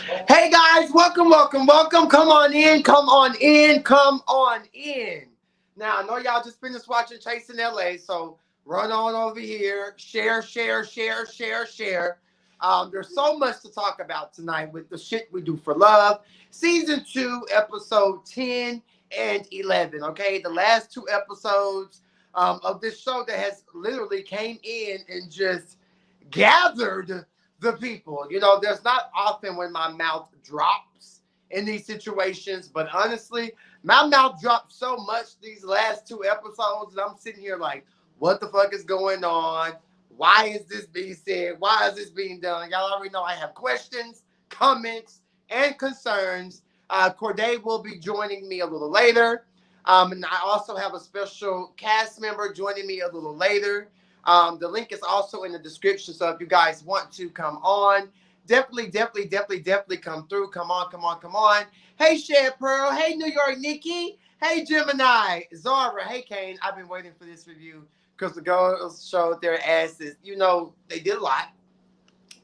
Hey guys, welcome. Come on in, come on in, come on in. Now, I know y'all just finished watching Chasing LA, so run on over here, share. There's so much to talk about tonight with the shit we do for love. Season 2, episode 10 and 11, okay? The last 2 episodes of this show that has literally came in and just gathered the people. You know, there's not often when my mouth drops in these situations, but honestly, my mouth dropped so much these last 2 episodes that I'm sitting here like, what the fuck is going on? Why is this being said? Why is this being done? Y'all already know I have questions, comments, and concerns. Cordae will be joining me a little later. And I also have a special cast member joining me a little later. The link is also in the description. So if you guys want to come on, definitely come through. Come on. Hey, Shed Pearl. Hey, New York Nikki. Hey, Gemini. Zara. Hey, Cain. I've been waiting for this review because the girls showed their asses. You know, they did a lot.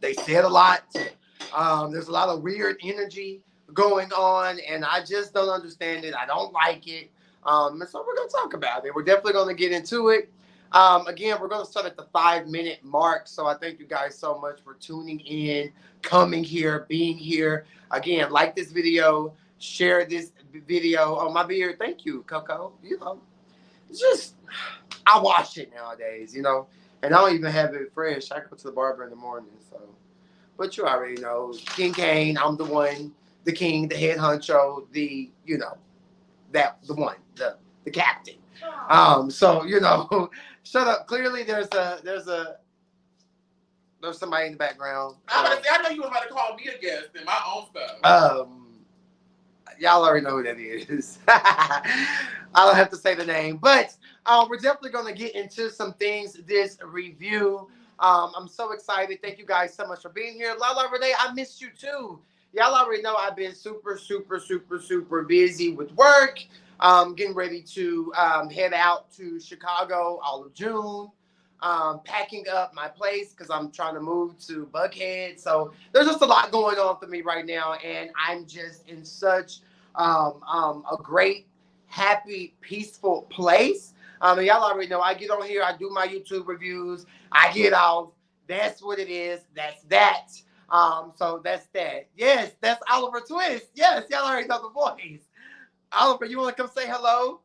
They said a lot. There's a lot of weird energy going on, and I just don't understand it. I don't like it. And so we're going to talk about it. We're definitely going to get into it. Again, we're going to start at the 5-minute mark. So I thank you guys so much for tuning in, coming here, being here. Again, like this video, share this video. Oh, my beard. Thank you, Coco. You know, it's just, I wash it nowadays, you know, and I don't even have it fresh. I go to the barber in the morning. So, but you already know, King Cain, I'm the one, the king, the head honcho, the, you know, the captain. So, you know, shut up. Clearly there's somebody in the background. I know you were about to call me a guest in my own stuff. Y'all already know who that is. I don't have to say the name, but we're definitely going to get into some things this review. I'm so excited. Thank you guys so much for being here. Lala Renee, I missed you too. Y'all already know I've been super busy with work. Getting ready to head out to Chicago all of June. Packing up my place because I'm trying to move to Buckhead. So there's just a lot going on for me right now, and I'm just in such a great, happy, peaceful place. And y'all already know I get on here, I do my YouTube reviews, I get off. That's what it is. That's that. So that's that. Yes, that's Oliver Twist. Yes, y'all already know the voice. Oliver, you want to come say hello?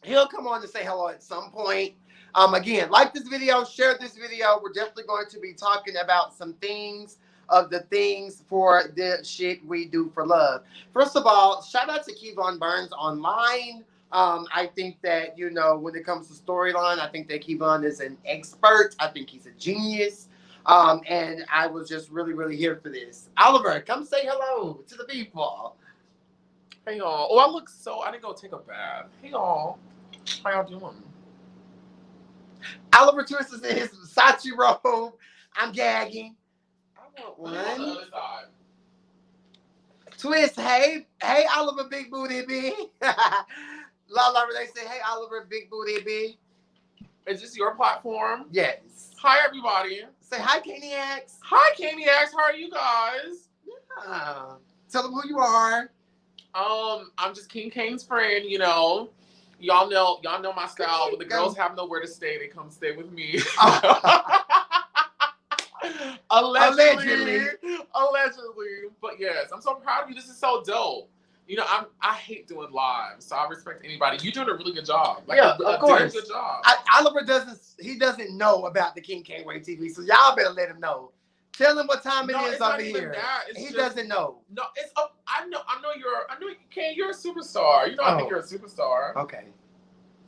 He'll come on to say hello at some point. Again, like this video, share this video. We're definitely going to be talking about some things of the things for the shit we do for love. First of all, shout out to Kevon Burns online. I think that, you know, when it comes to storyline, I think that Kevon is an expert. I think he's a genius. And I was just really here for this. Oliver, come say hello to the people. Hey y'all. Oh, I didn't go take a bath. Hey y'all. How y'all doing? Oliver Twist is in his Versace robe. I'm gagging. I want one. On the other side. Twist, hey Oliver Big Booty B. Lala, they say, hey Oliver Big Booty B. Is this your platform? Yes. Hi everybody. Say hi, Caniacs. Hi Caniacs. How are you guys? Yeah. Tell them who you are. I'm just King Cain's friend, you know. Y'all know my style. When the girls have nowhere to stay, they come stay with me. Allegedly. But yes, I'm so proud of you. This is so dope. You know, I hate doing live, so I respect anybody. You're doing a really good job. Like, yeah, of course. Good job. Oliver doesn't know about the King Cain Way TV, so y'all better let him know. Tell him what time it is over here. He doesn't know. No, it's I know Cain, you're a superstar. You know, I think you're a superstar. Okay.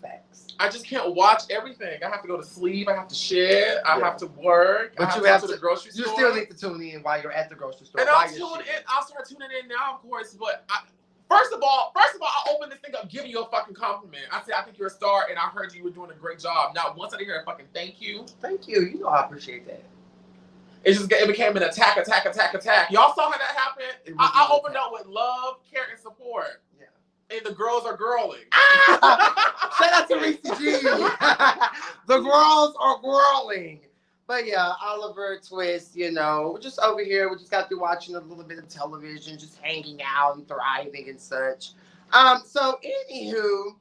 Facts. I just can't watch everything. I have to go to sleep. I have to shed. I have to work. But you have to the grocery store. You still need to tune in while you're at the grocery store. And I'll start tuning in now, of course. But first of all, I opened this thing up giving you a fucking compliment. I said I think you're a star, and I heard you were doing a great job. Not once I did hear a fucking thank you. Thank you. You know I appreciate that. It became an attack. Y'all saw how that happened? I opened up with love, care, and support. Yeah. And the girls are girling. Shout out to Reese G. The girls are girling. But yeah, Oliver Twist, you know, we're just over here. We just got through watching a little bit of television, just hanging out and thriving and such. So anywho,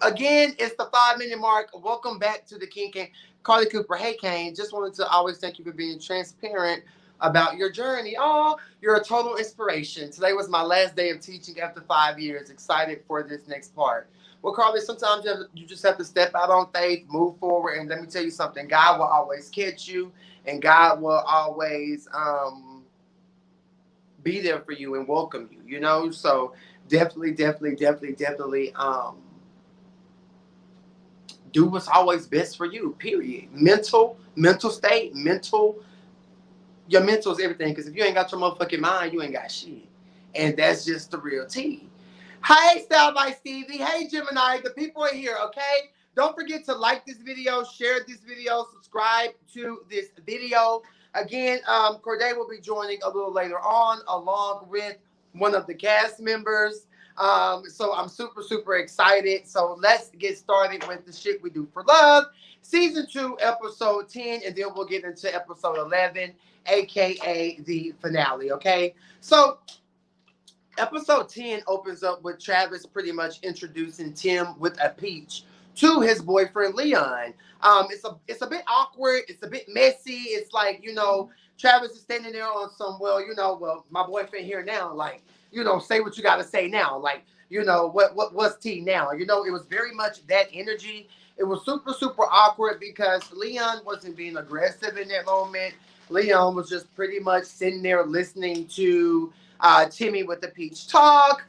again, it's the 5 minute mark. Welcome back to the King Cain. Carly Cooper. Hey, Cain. Just wanted to always thank you for being transparent about your journey. Oh, you're a total inspiration. Today was my last day of teaching after 5 years. Excited for this next part. Well, Carly, sometimes you just have to step out on faith, move forward, and let me tell you something. God will always catch you, and God will always be there for you and welcome you. You know, so definitely. Do what's always best for you. Period. Mental state, your mental is everything. Because if you ain't got your motherfucking mind, you ain't got shit. And that's just the real tea. Hey, Style by Stevie. Hey, Gemini. The people are here, okay? Don't forget to like this video, share this video, subscribe to this video. Again, Cordae will be joining a little later on, along with one of the cast members. So I'm super excited. So let's get started with the shit we do for love. Season 2, episode 10, and then we'll get into episode 11, aka the finale, okay? So episode 10 opens up with Travis pretty much introducing Tim with a peach to his boyfriend Leon. It's a bit awkward, it's a bit messy. It's like, you know, Travis is standing there on some, well, my boyfriend here now, like, you know, say what you gotta say now. Like, you know, what's tea now? You know, it was very much that energy. It was super awkward because Leon wasn't being aggressive in that moment. Leon was just pretty much sitting there listening to Timmy with the peach talk.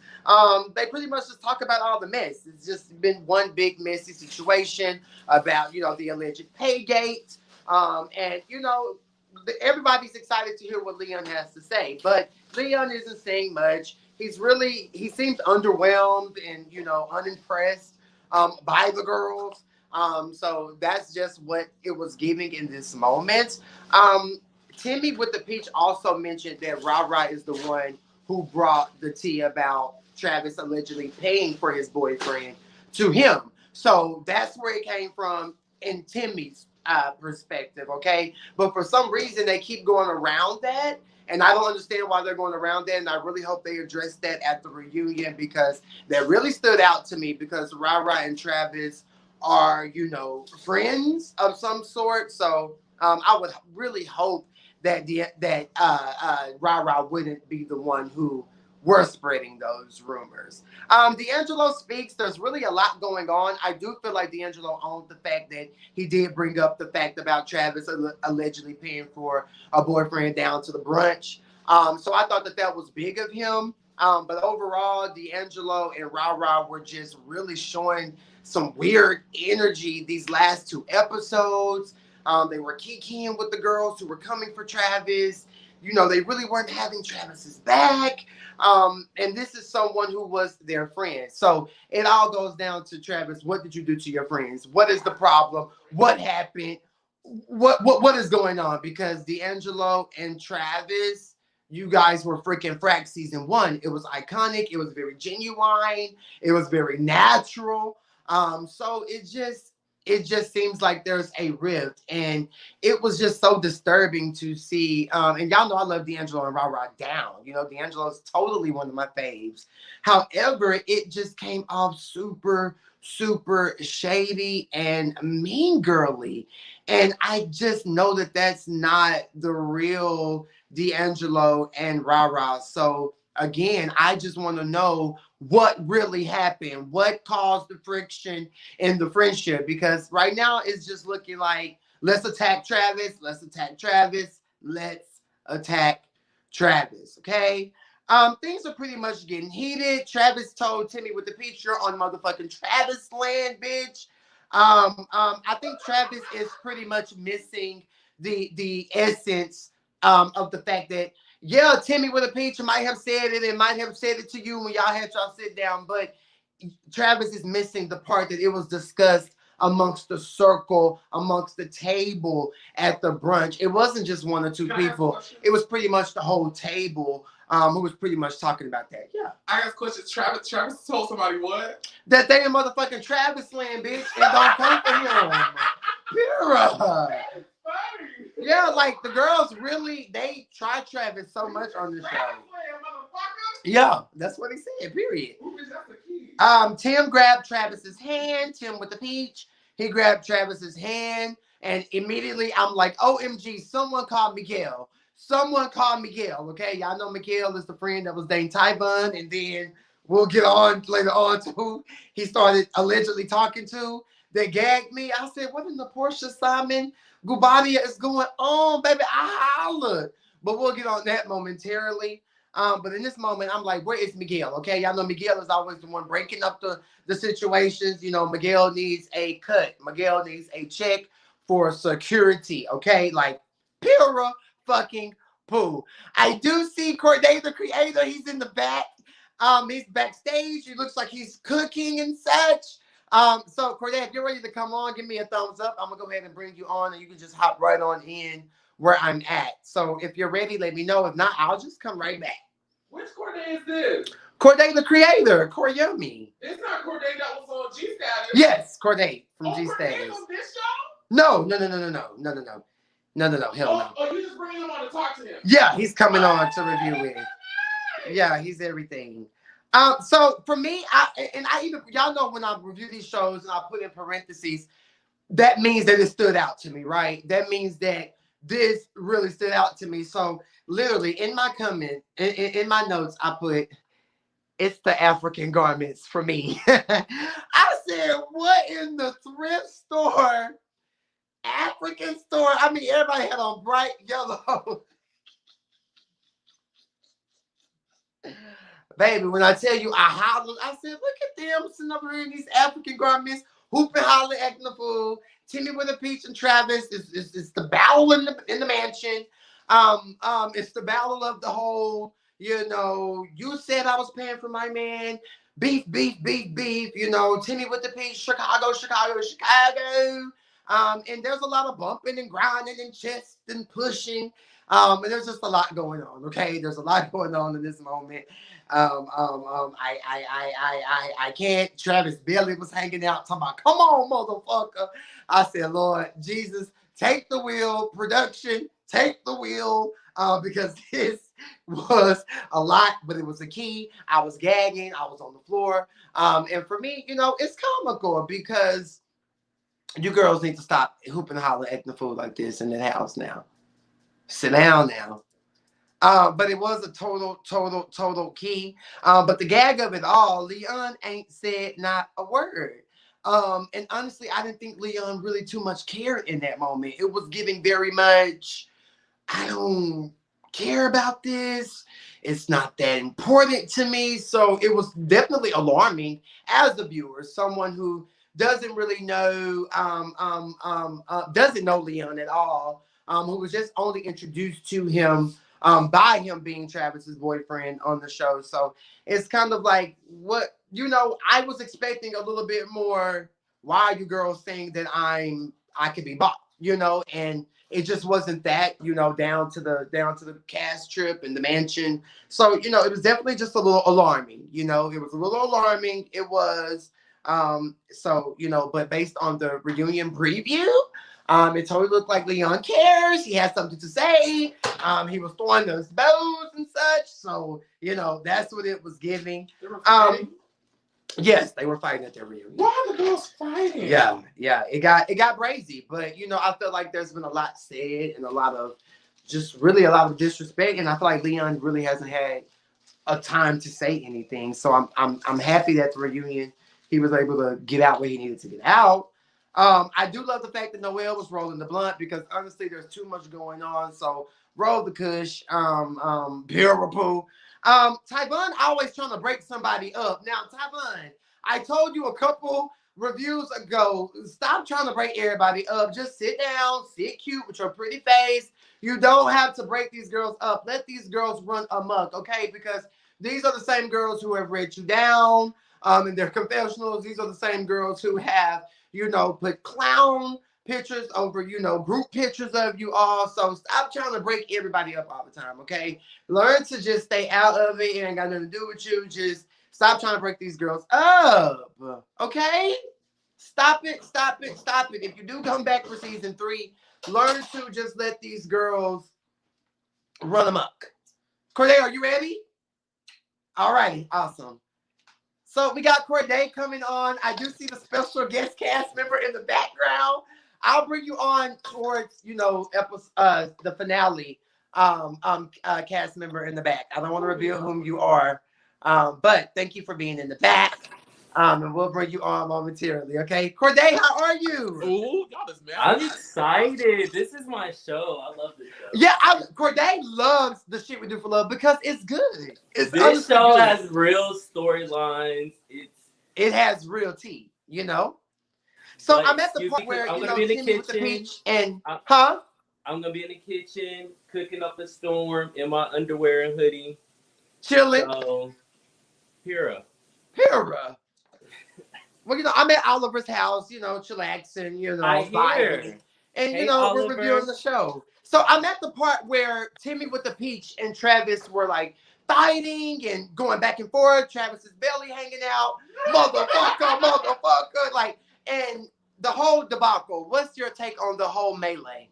They pretty much just talk about all the mess. It's just been one big messy situation about, you know, the alleged pay gate. And, you know, everybody's excited to hear what Leon has to say, but Leon isn't saying much. He seems underwhelmed and, you know, unimpressed by the girls. So that's just what it was giving in this moment. Timmy with the peach also mentioned that Ra is the one who brought the tea about Travis allegedly paying for his boyfriend to him. So that's where it came from in Timmy's perspective, okay? But for some reason, they keep going around that, and I don't understand why they're going around that, and I really hope they address that at the reunion because that really stood out to me because Ra and Travis are, you know, friends of some sort. So I would really hope that Ra wouldn't be the one who were spreading those rumors. D'Angelo speaks. There's really a lot going on. I do feel like D'Angelo owned the fact that he did bring up the fact about Travis allegedly paying for a boyfriend down to the brunch. So I thought that was big of him. But overall, D'Angelo and Ra were just really showing some weird energy these last 2 episodes. They were kikiing with the girls who were coming for Travis. You know, they really weren't having Travis's back. And this is someone who was their friend. So it all goes down to Travis. What did you do to your friends? What is the problem? What happened? What is going on? Because D'Angelo and Travis, you guys were freaking frack season 1. It was iconic. It was very genuine. It was very natural. So it just seems like there's a rift, and it was just so disturbing to see. And y'all know I love D'Angelo and Ra down. You know, D'Angelo is totally one of my faves. However, it just came off super shady and mean girly, and I just know that that's not the real D'Angelo and Ra. So again, I just want to know what really happened, what caused the friction in the friendship, because right now it's just looking like let's attack Travis, okay? Things are pretty much getting heated. Travis told Timmy with the peach, you're on motherfucking Travis land, bitch. I think Travis is pretty much missing the essence of the fact that, yeah, Timmy with a peach might have said it and might have said it to you when y'all had y'all sit down, but Travis is missing the part that it was discussed amongst the circle, amongst the table at the brunch. It wasn't just 1 or 2 people. It was pretty much the whole table who was pretty much talking about that. Yeah. I asked questions. Travis told somebody what? That they in motherfucking Travis land, bitch, and don't come for him. Pura. funny. Yeah, like the girls really, they try Travis so much on the show. Yeah, that's what he said, period. Tim grabbed Travis's hand, Tim with the peach. He grabbed Travis's hand, and immediately I'm like, OMG, someone called Miguel. Someone called Miguel, okay? Y'all know Miguel is the friend that was dating Tyvon, and then we'll get on later on to who he started allegedly talking to. They gagged me. I said, what in the Portia Simon Gubadia is going on, baby? I hollered. But we'll get on that momentarily. But in this moment, I'm like, where is Miguel? Okay, y'all know Miguel is always the one breaking up the situations. You know, Miguel needs a cut. Miguel needs a check for security. Okay, like pure fucking poo. I do see Cordae the creator. He's in the back. He's backstage. He looks like he's cooking and such. So Cordae, if you're ready to come on, give me a thumbs up. I'm gonna go ahead and bring you on, and you can just hop right on in where I'm at. So if you're ready, let me know. If not, I'll just come right back. Which Cordae is this? Cordae the creator, Coryomi. It's not Cordae that was on G Status. Yes, Cordae from G Cordae Status. on this show? No, hell no. Oh, you just bringing him on to talk to him? Yeah, he's coming on to review it. Yeah, he's everything. So for me, I even, y'all know when I review these shows and I put in parentheses, that means that it stood out to me, right? That means that this really stood out to me. So literally in my comment, in my notes, I put, it's the African garments for me. I said, what in the thrift store, African store? I mean, everybody had on bright yellow. Baby, when I tell you I hollered, I said, look at them sitting over here in these African garments, hooping, hollering, acting the fool. Timmy with a peach and Travis. It's the battle in the mansion. It's the battle of the whole, you know, you said I was paying for my man. Beef. You know, Timmy with the peach, Chicago. And there's a lot of bumping and grinding and chest and pushing. And there's just a lot going on. Okay, there's a lot going on in this moment. I can't. Travis Bailey was hanging out talking about, come on, motherfucker. I said, Lord Jesus, take the wheel. Production, take the wheel. Because this was a lot, but it was a key. I was gagging. I was on the floor. And for me, you know, it's comical because you girls need to stop hooping and hollering at the food like this in that house now. Sit down now. But it was a total key. But the gag of it all, Leon ain't said not a word. And honestly, I didn't think Leon really too much cared in that moment. It was giving very much, I don't care about this. It's not that important to me. So it was definitely alarming as a viewer, someone who doesn't really know, doesn't know Leon at all, who was just only introduced to him by him being Travis's boyfriend on the show. So it's kind of like, what, you know, I was expecting a little bit more, why are you girls saying that I could be bought, you know, and it just wasn't that, you know, down to the cast trip and the mansion. So, you know, it was definitely just a little alarming, you know, it was a little alarming. It was, so, you know, but based on the reunion preview, it totally looked like Leon cares. He has something to say. He was throwing those bows and such. So, you know, that's what it was giving. Yes, they were fighting at their reunion. Why are the girls fighting? Yeah. It got crazy. But, you know, I feel like there's been a lot said and a lot of disrespect. And I feel like Leon really hasn't had a time to say anything. So I'm happy that the reunion, he was able to get out where he needed to get out. I do love the fact that Noelle was rolling the blunt because honestly, there's too much going on. So roll the kush, beautiful. Tyvon always trying to break somebody up. Now, Tyvon, I told you a couple reviews ago, stop trying to break everybody up. Just sit down, sit cute with your pretty face. You don't have to break these girls up. Let these girls run amok, okay? Because these are the same girls who have read you down in their confessionals. These are the same girls who have, you know, put clown pictures over, you know, group pictures of you all. So stop trying to break everybody up all the time, okay? Learn to just stay out of it. It ain't got nothing to do with you. Just stop trying to break these girls up, okay? Stop it. If you do come back for season 3, Learn to just let these girls run amok. Cordae, are you ready? All righty, awesome. So we got Cordae coming on. I do see the special guest cast member in the background. I'll bring you on towards, the finale cast member in the back. I don't want to reveal whom you are, but thank you for being in the back. And we'll bring you on momentarily, okay? Cordae, how are you? Ooh, y'all just mad. I'm excited. This is my show. I love this show. Yeah, Cordae loves the shit we do for love because it's good. It's This show good. has real storylines. It has real tea, you know? So Like, I'm at the excuse point me, where, I'm you gonna know, be in the Timmy with the kitchen. peach and, I'm gonna be in the kitchen cooking up a storm in my underwear and hoodie. Chilling. So, Hira. Well, you know, I'm at Oliver's house, you know, chillaxing, you know, I vibing. hear. And, Hey, you know, we're Oliver. reviewing the show. So I'm at the part where Timmy with the peach and Travis were like fighting and going back and forth. Travis's belly hanging out. Motherfucker. Like, and the whole debacle. What's your take on the whole melee?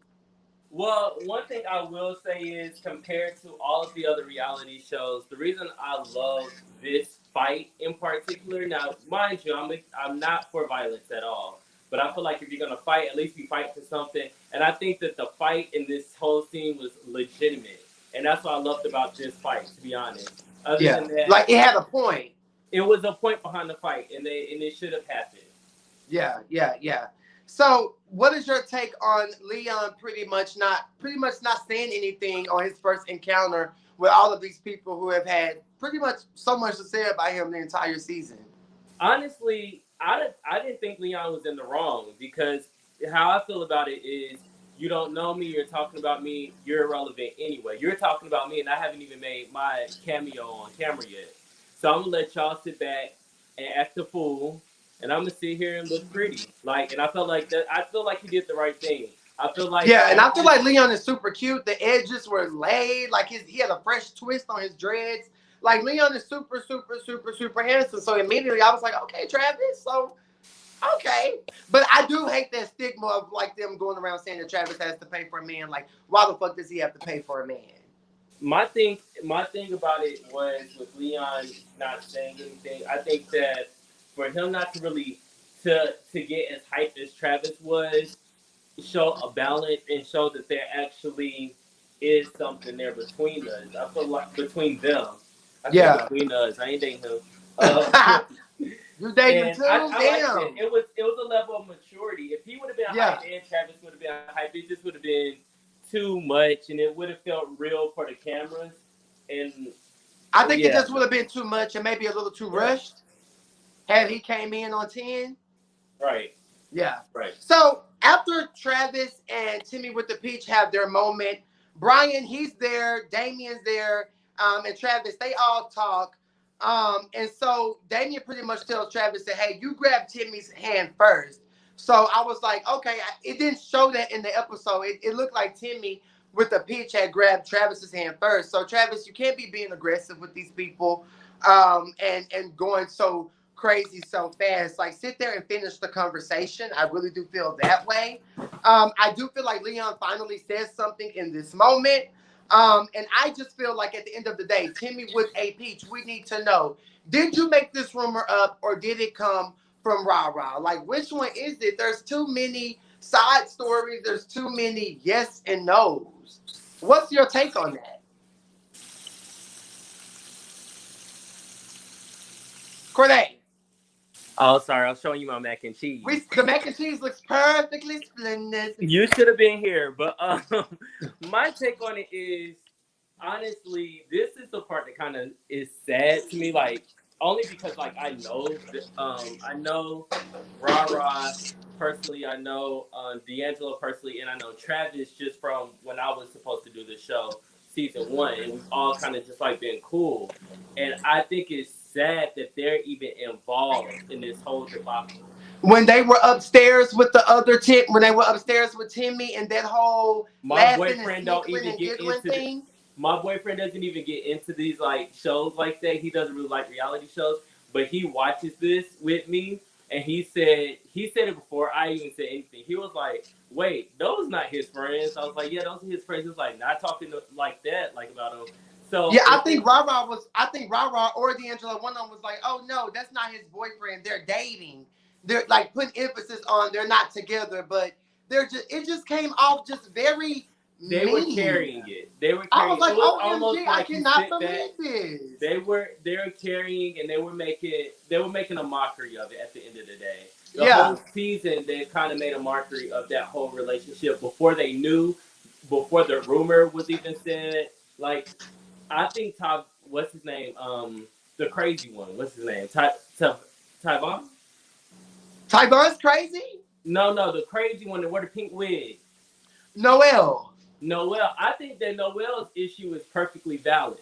Well, one thing I will say is, compared to all of the other reality shows, the reason I love this fight in particular. Now, mind you, I'm not for violence at all, but I feel like if you're gonna fight, at least you fight for something. And I think that the fight in this whole scene was legitimate, and that's what I loved about this fight. To be honest, other than that, Like it had a point. it was a point behind the fight, and it should have happened. Yeah. So, what is your take on Leon pretty much not saying anything on his first encounter with all of these people who have had pretty much so much to say about him the entire season? Honestly, I didn't think Leon was in the wrong, because how I feel about it is, you don't know me, you're talking about me, you're irrelevant anyway. You're talking about me, and I haven't even made my cameo on camera yet. So I'm gonna let y'all sit back and act a fool, and I'm gonna sit here and look pretty. Like, and I felt like that. I feel like he did the right thing. I feel like Yeah, and I feel like Leon is super cute. The edges were laid, like he had a fresh twist on his dreads. Like Leon is super handsome. So immediately I was like, okay, Travis. So okay, but I do hate that stigma of like them going around saying that Travis has to pay for a man. Like, why the fuck does he have to pay for a man? my thing about it was, with Leon not saying anything. I think that for him not to really to get as hyped as Travis was, show a balance and show that there actually is something there between us. I feel like between them. I Yeah. said between us. I ain't dating him. Uh, You dating him and too? I liked Damn. it. It was a level of maturity. If he would have been Yeah. hyped and Travis would have been hyped, it just would have been too much, and it would have felt real for the cameras. And I think it yeah, just would have been too much and maybe a little too rushed. Had he came in on 10. right, Yeah. right. So after Travis and Timmy with the Peach have their moment, Brian, he's there, Damien's there, and Travis, they all talk. And so Damien pretty much tells Travis that, hey, you grab Timmy's hand first. So I was like, okay, it didn't show that in the episode. It looked like Timmy with the Peach had grabbed Travis's hand first. So Travis, you can't be being aggressive with these people, and going so crazy so fast. Like, sit there and finish the conversation. I really do feel that way. I do feel like Leon finally says something in this moment. And I just feel like at the end of the day, Timmy with a Peach, we need to know, did you make this rumor up or did it come from Rah Rah? Like, which one is it? There's too many side stories. There's too many yes and no's. What's your take on that? Cordae. Oh, sorry, I was showing you my mac and cheese. The mac and cheese looks perfectly splendid. You should have been here, but my take on it is, honestly, this is the part that kind of is sad to me. Like, only because, like, I know Rah Rah personally, I know D'Angelo personally, and I know Travis just from when I was supposed to do the show season 1, and we've all kind of just like been cool. And I think it's sad that they're even involved in this whole debacle. When they were upstairs with the other tip, when they were upstairs with Timmy and that whole My laughing and boyfriend don't snickering even and get giggling into thing. My boyfriend doesn't even get into these like shows like that. He doesn't really like reality shows, but he watches this with me, and he said it before I even said anything. He was like, wait, those not his friends. I was like, yeah, those are his friends. He was like, not talking like that, like about him. So Yeah, I think Rara or D'Angelo, one of them was like, oh no, that's not his boyfriend. They're dating. They're like putting emphasis on they're not together, but it just came off just very they were mean. carrying it. They were I carrying was it. like, It was OMG, almost I like you cannot sit back. believe this. They were carrying and they were making a mockery of it at the end of the day. The whole season they kind of made a mockery of that whole relationship before they knew, before the rumor was even said. Like I think Ty, what's his name? The crazy one. What's his name? Tyvon? Tyvon's crazy? No, the crazy one that wore the pink wig. Noelle. I think that Noelle's issue is perfectly valid.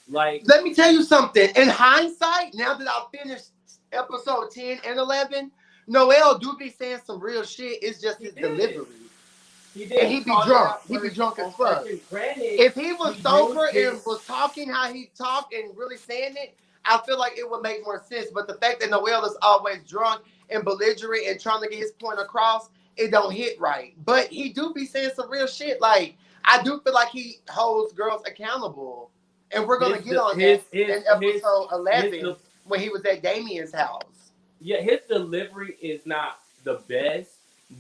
Like, let me tell you something. In hindsight, now that I've finished episode 10 and 11, Noelle do be saying some real shit. It's just his delivery. He did. And he be drunk. He be drunk as fuck. If he was sober and was talking how he talked and really saying it, I feel like it would make more sense. But the fact that Noelle is always drunk and belligerent and trying to get his point across, it don't hit right. But he do be saying some real shit. Like, I do feel like he holds girls accountable. And we're going to get on that in episode 11 when he was at Damien's house. Yeah, his delivery is not the best,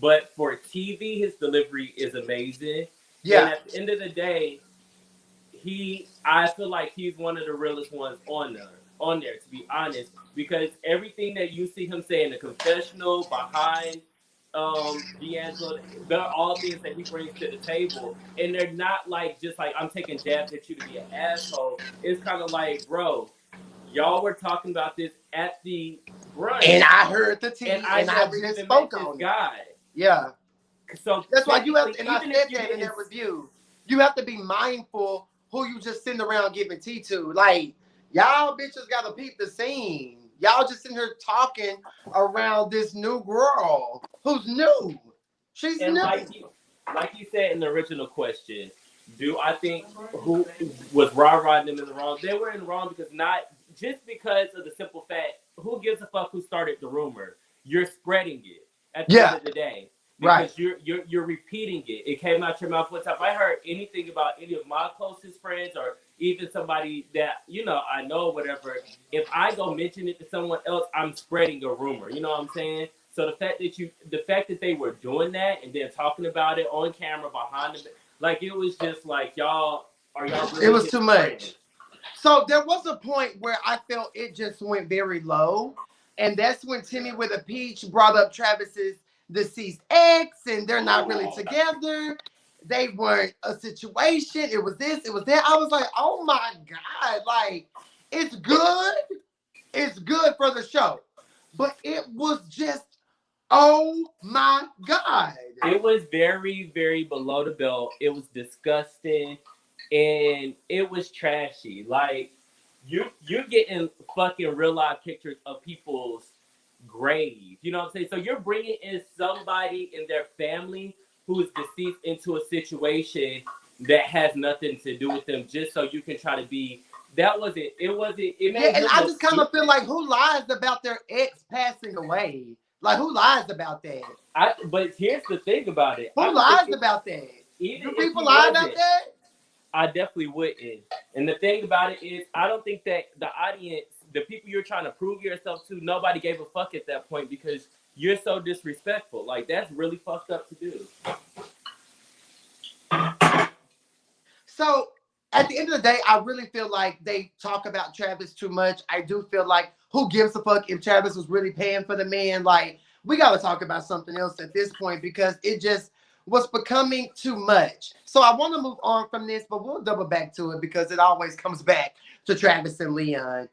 but for TV, his delivery is amazing. Yeah. And at the end of the day, I feel like he's one of the realest ones on there, to be honest, because everything that you see him say in the confessional, behind D'Angelo, they're all things that he brings to the table, and they're not like just like I'm taking jabs at you to be an asshole. It's kind of like, bro, y'all were talking about this at the brunch, and I heard the tea, and I just spoke on this guy. Yeah, so that's why you have to, and I said that in that review. You have to be mindful who you just sitting around giving tea to. Like, y'all bitches gotta peep the scene. Y'all just sitting here talking around this new girl who's new. She's new. Like you said in the original question, do I think who was Rah them in the wrong? They were in the wrong because not just because of the simple fact, who gives a fuck who started the rumor? You're spreading it at the end of the day. Because you're repeating it. It came out your mouth one time. If I heard anything about any of my closest friends or even somebody that, I know or whatever, if I go mention it to someone else, I'm spreading a rumor. You know what I'm saying? So the fact that they were doing that and then talking about it on camera behind them, like it was just like y'all really it was too much. So there was a point where I felt it just went very low. And that's when Timmy with a Peach brought up Travis's deceased ex, and they're not really together. They weren't a situation. It was this, it was that. I was like, oh my God, like, it's good. It's good for the show. But it was just, oh my God. It was very, very below the belt. It was disgusting. And it was trashy. Like, you're getting fucking real life pictures of people's grave. You know what I'm saying? So you're bringing in somebody in their family who is deceased into a situation that has nothing to do with them, just so you can try to be. That wasn't. It wasn't. It made and I just kind of feel like, who lies about their ex passing away? Like, who lies about that? But here's the thing about it. Who lies about that? Do people lie about that? I definitely wouldn't. And the thing about it is, I don't think that the audience, the people you're trying to prove yourself to, nobody gave a fuck at that point because you're so disrespectful. Like, that's really fucked up to do. So, at the end of the day, I really feel like they talk about Travis too much. I do feel like, who gives a fuck if Travis was really paying for the man? Like, we got to talk about something else at this point because it just was becoming too much. So I want to move on from this, but we'll double back to it because it always comes back to Travis and Leon.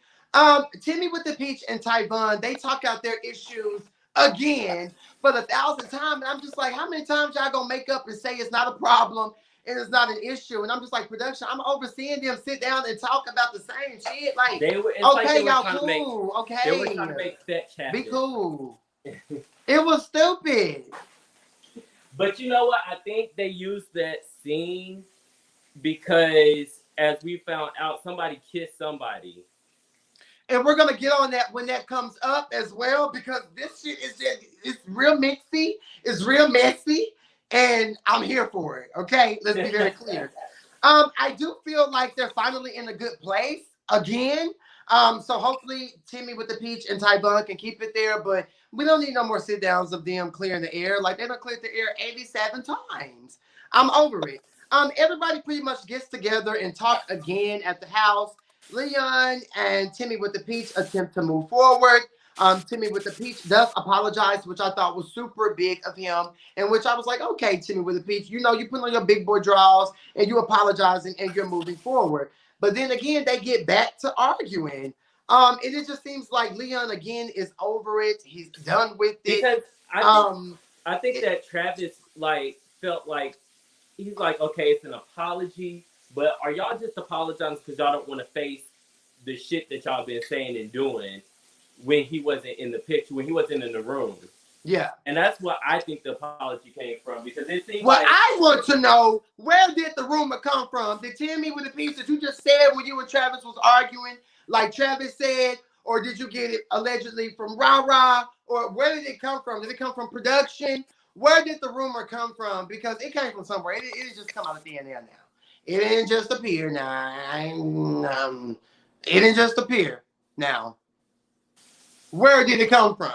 Timmy with the Peach and Tyvon, they talk out their issues again for the 1,000th time. And I'm just like, how many times y'all gonna make up and say it's not a problem and it's not an issue? And I'm just like, production, I'm overseeing them sit down and talk about the same shit. Like, okay, y'all cool. Okay. They were trying to make that chapter. Be cool. It was stupid. But you know what? I think they used that scene because, as we found out, somebody kissed somebody. And we're going to get on that when that comes up as well because this shit is just, it's real mixy. It's real messy. and I'm here for it. Okay, let's be very clear. I do feel like they're finally in a good place again. So hopefully Timmy with the peach and Ty can keep it there, but we don't need no more sit downs of them clearing the air. Like they done cleared the air 87 times. I'm over it. Everybody pretty much gets together and talk again at the house. Leon and Timmy with the peach attempt to move forward. Timmy with the peach does apologize, which I thought was super big of him, and which I was like, okay, Timmy with the peach, you know, you put on your big boy draws and you apologizing and you're moving forward. But then again, they get back to arguing. And it just seems like Leon again is over it. He's done with it. Because Um, I think that Travis like felt like he's like, okay, it's an apology, but are y'all just apologizing because y'all don't want to face the shit that y'all been saying and doing when he wasn't in the picture, when he wasn't in the room? yeah. And that's what I think the apology came from, because it seems Well, like I want to know, where did the rumor come from? Did Timmy with the piece that you just said when you and Travis was arguing, like Travis said, or did you get it allegedly from Ra Ra, or where did it come from? Did it come from production? Where did the rumor come from? Because it came from somewhere. It didn't just come out of thin air now. It didn't just appear now. It didn't just appear now. Where did it come from?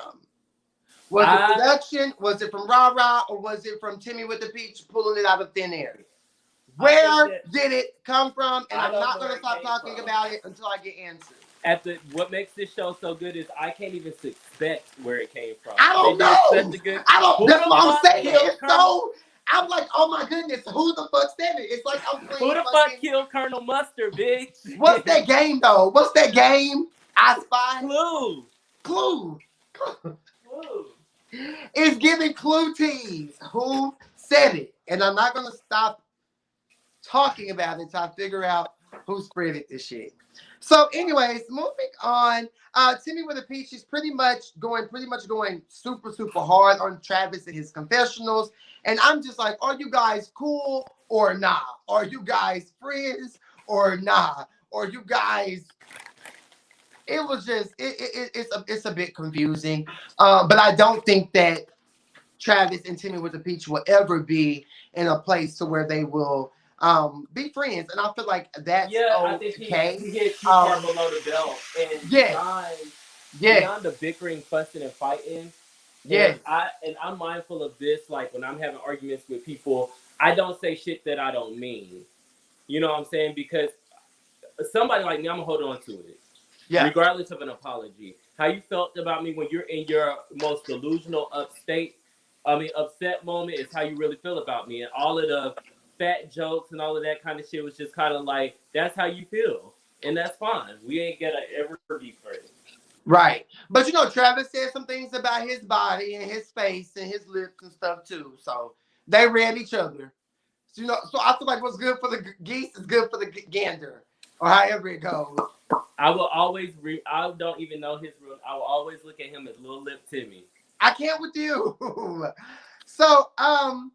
Was it production? Was it from Ra Ra, or was it from Timmy with the Peach pulling it out of thin air? Where did it come from? And I'm not going to stop talking about it until I get answers. What makes this show so good is I can't even suspect where it came from. I don't know. I don't. That's what I'm saying. It's so. I'm like, oh my goodness, who the fuck said it? It's like I'm playing. Who the fuck killed Colonel Mustard, bitch? What's that game though? What's that game? I Spy. Clue. It's giving clue tease. Who said it? And I'm not gonna stop talking about it until I figure out who spreaded this shit. So, anyways, moving on. Timmy with a peach, she's pretty much going super, super hard on Travis and his confessionals. And I'm just like, are you guys cool or nah? Are you guys friends or nah? Or you guys? It was just it's a bit confusing. But I don't think that Travis and Timmy with the peach will ever be in a place to where they will be friends, and I feel like that's okay. I think he hit too far below the belt, and beyond the bickering, fussing, and fighting. Yeah, and I'm mindful of this. Like when I'm having arguments with people, I don't say shit that I don't mean. You know what I'm saying? Because somebody like me, I'm gonna hold on to it, regardless of an apology. How you felt about me when you're in your most delusional upset moment is how you really feel about me, and all of the fat jokes and all of that kind of shit was just kind of like, that's how you feel, and that's fine. We ain't gonna ever be friends. Right. But you know, Travis said some things about his body and his face and his lips and stuff too. So they read each other. So, you know, so I feel like what's good for the geese is good for the gander, or however it goes. I will always I don't even know his room. I will always look at him as Little Lip Timmy. I can't with you. So I'm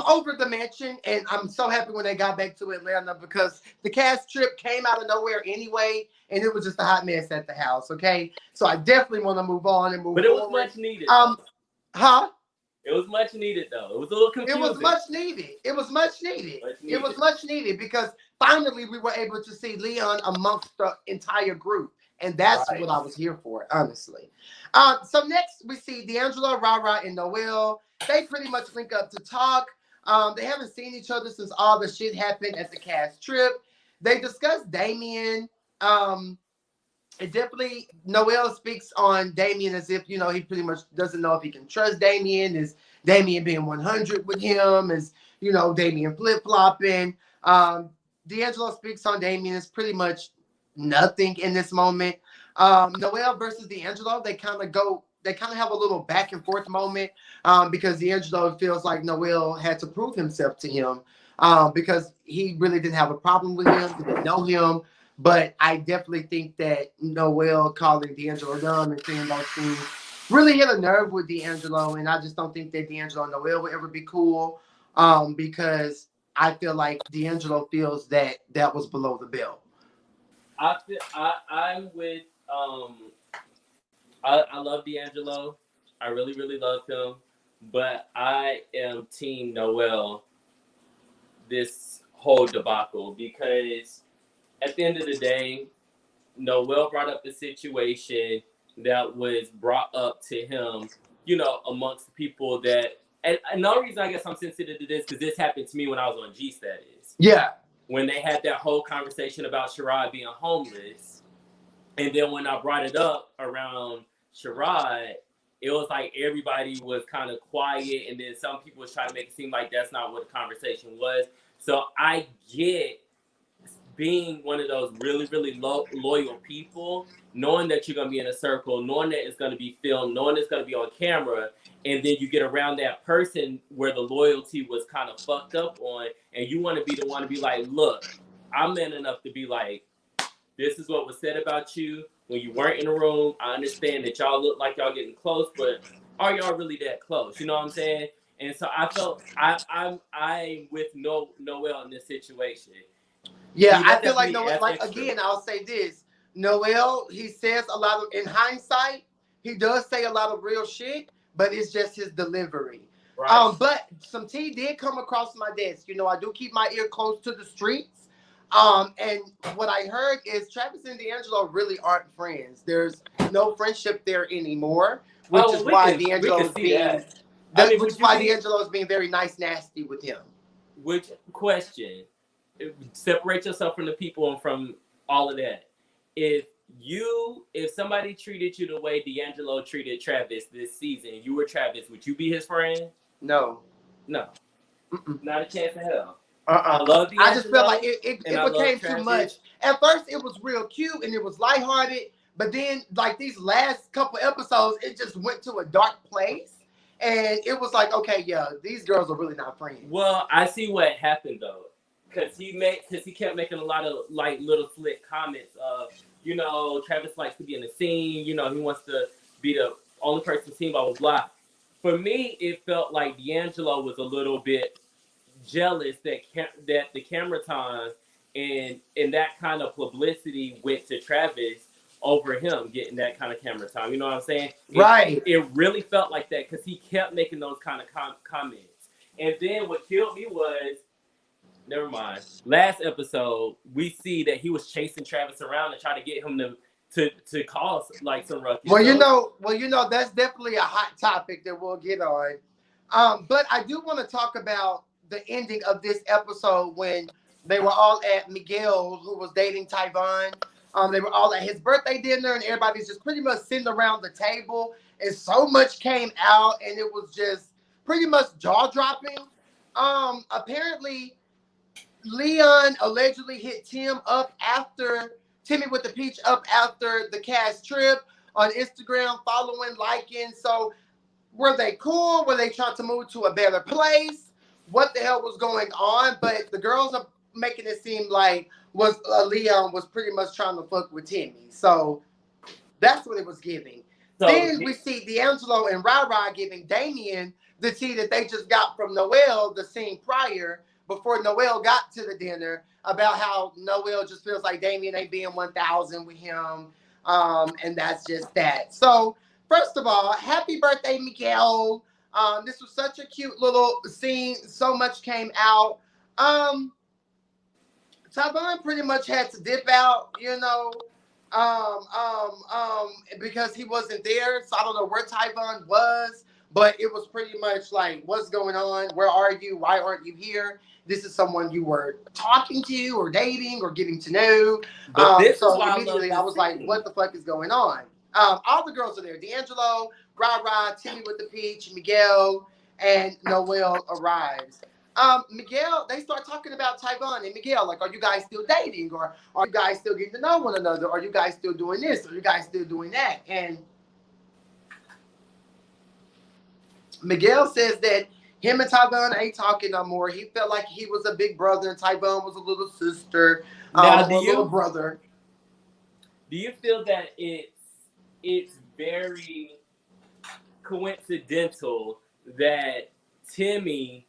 over the mansion, and I'm so happy when they got back to Atlanta because the cast trip came out of nowhere anyway, and it was just a hot mess at the house. Okay, so I definitely want to move on and move. But it was much needed. It was much needed though. It was a little confusing. It was much needed. It was much needed because finally we were able to see Leon amongst the entire group. And that's what I was here for, honestly. So next we see D'Angelo, Ra Ra, and Noel. They pretty much link up to talk. They haven't seen each other since all the shit happened at the cast trip. They discuss Damien. It definitely, Noel speaks on Damien as if, you know, he pretty much doesn't know if he can trust Damien. Is Damien being 100 with him? Is, you know, Damien flip-flopping? D'Angelo speaks on Damien as pretty much nothing in this moment. Noel versus D'Angelo, they kind of have a little back and forth moment because D'Angelo feels like Noel had to prove himself to him because he really didn't have a problem with him, he didn't know him. But I definitely think that Noel calling D'Angelo dumb and saying those things really hit a nerve with D'Angelo, and I just don't think that D'Angelo and Noel will ever be cool because I feel like D'Angelo feels that that was below the belt. I'm with I love D'Angelo. I really, really love him. but I am Team Noel this whole debacle because at the end of the day, Noel brought up the situation that was brought up to him, you know, amongst the people that. And another reason I guess I'm sensitive to this because this happened to me when I was on G Status. Yeah. When they had that whole conversation about Sherrod being homeless. And then when I brought it up around Sherrod, it was like everybody was kind of quiet. And then some people was trying to make it seem like that's not what the conversation was. So I get being one of those really, really loyal people, knowing that you're going to be in a circle, knowing that it's going to be filmed, knowing it's going to be on camera, and then you get around that person where the loyalty was kind of fucked up on, and you want to be the one to be like, look, I'm man enough to be like, this is what was said about you when you weren't in the room. I understand that y'all look like y'all getting close, but are y'all really that close? You know what I'm saying? And so I felt I'm with Noel in this situation. Yeah, I feel like Noel, like again, I'll say this. Noel, he says a lot of, in hindsight, he does say a lot of real shit, but it's just his delivery. Right. But some tea did come across my desk. You know, I do keep my ear close to the streets. And what I heard is Travis and D'Angelo really aren't friends. There's no friendship there anymore, which is why D'Angelo is being which is why D'Angelo is being very nice, nasty with him. Which question? Separate yourself from the people and from all of that. If somebody treated you the way D'Angelo treated Travis this season, you were Travis, would you be his friend? No. Not a chance in hell. I love D'Angelo. I just felt like it became too much. At first, it was real cute and it was lighthearted, but then like these last couple episodes, it just went to a dark place, and it was like, okay, yeah, these girls are really not friends. Well, I see what happened though. Because he kept making a lot of like little slick comments of, you know, Travis likes to be in the scene, you know, he wants to be the only person seen, blah, blah, blah. For me, it felt like D'Angelo was a little bit jealous that the camera time and that kind of publicity went to Travis over him getting that kind of camera time. You know what I'm saying? Right. It really felt like that because he kept making those kind of comments. And then what killed me was, never mind. Last episode, we see that he was chasing Travis around and try to get him to cause like some ruckus. Well, you know, that's definitely a hot topic that we'll get on. But I do want to talk about the ending of this episode when they were all at Miguel, who was dating Tyvon. They were all at his birthday dinner, and everybody's just pretty much sitting around the table, and so much came out, and it was just pretty much jaw-dropping. Apparently, Leon allegedly hit Timmy with the peach up after the cast trip on Instagram, following, liking. So were they cool? Were they trying to move to a better place? What the hell was going on? But the girls are making it seem like Leon was pretty much trying to fuck with Timmy. So that's what it was giving. So then we see D'Angelo and Rara giving Damien the tea that they just got from Noel the scene prior, before Noel got to the dinner, about how Noel just feels like Damien ain't being 1,000 with him. And that's just that. So, first of all, happy birthday, Miguel. This was such a cute little scene. So much came out. Tyvon pretty much had to dip out, you know, because he wasn't there. So I don't know where Tyvon was, but it was pretty much like, what's going on? Where are you? Why aren't you here? This is someone you were talking to or dating or getting to know. So immediately I was like, what the fuck is going on? All the girls are there. D'Angelo, Rara, Timmy with the peach, Miguel, and Noel arrives. Miguel, they start talking about Tyvon and Miguel. Like, are you guys still dating? Or are you guys still getting to know one another? Are you guys still doing this? Are you guys still doing that? And Miguel says that him and Tyvon ain't talking no more. He felt like he was a big brother and Tyvon was a little sister, little brother. Do you feel that it's very coincidental that Timmy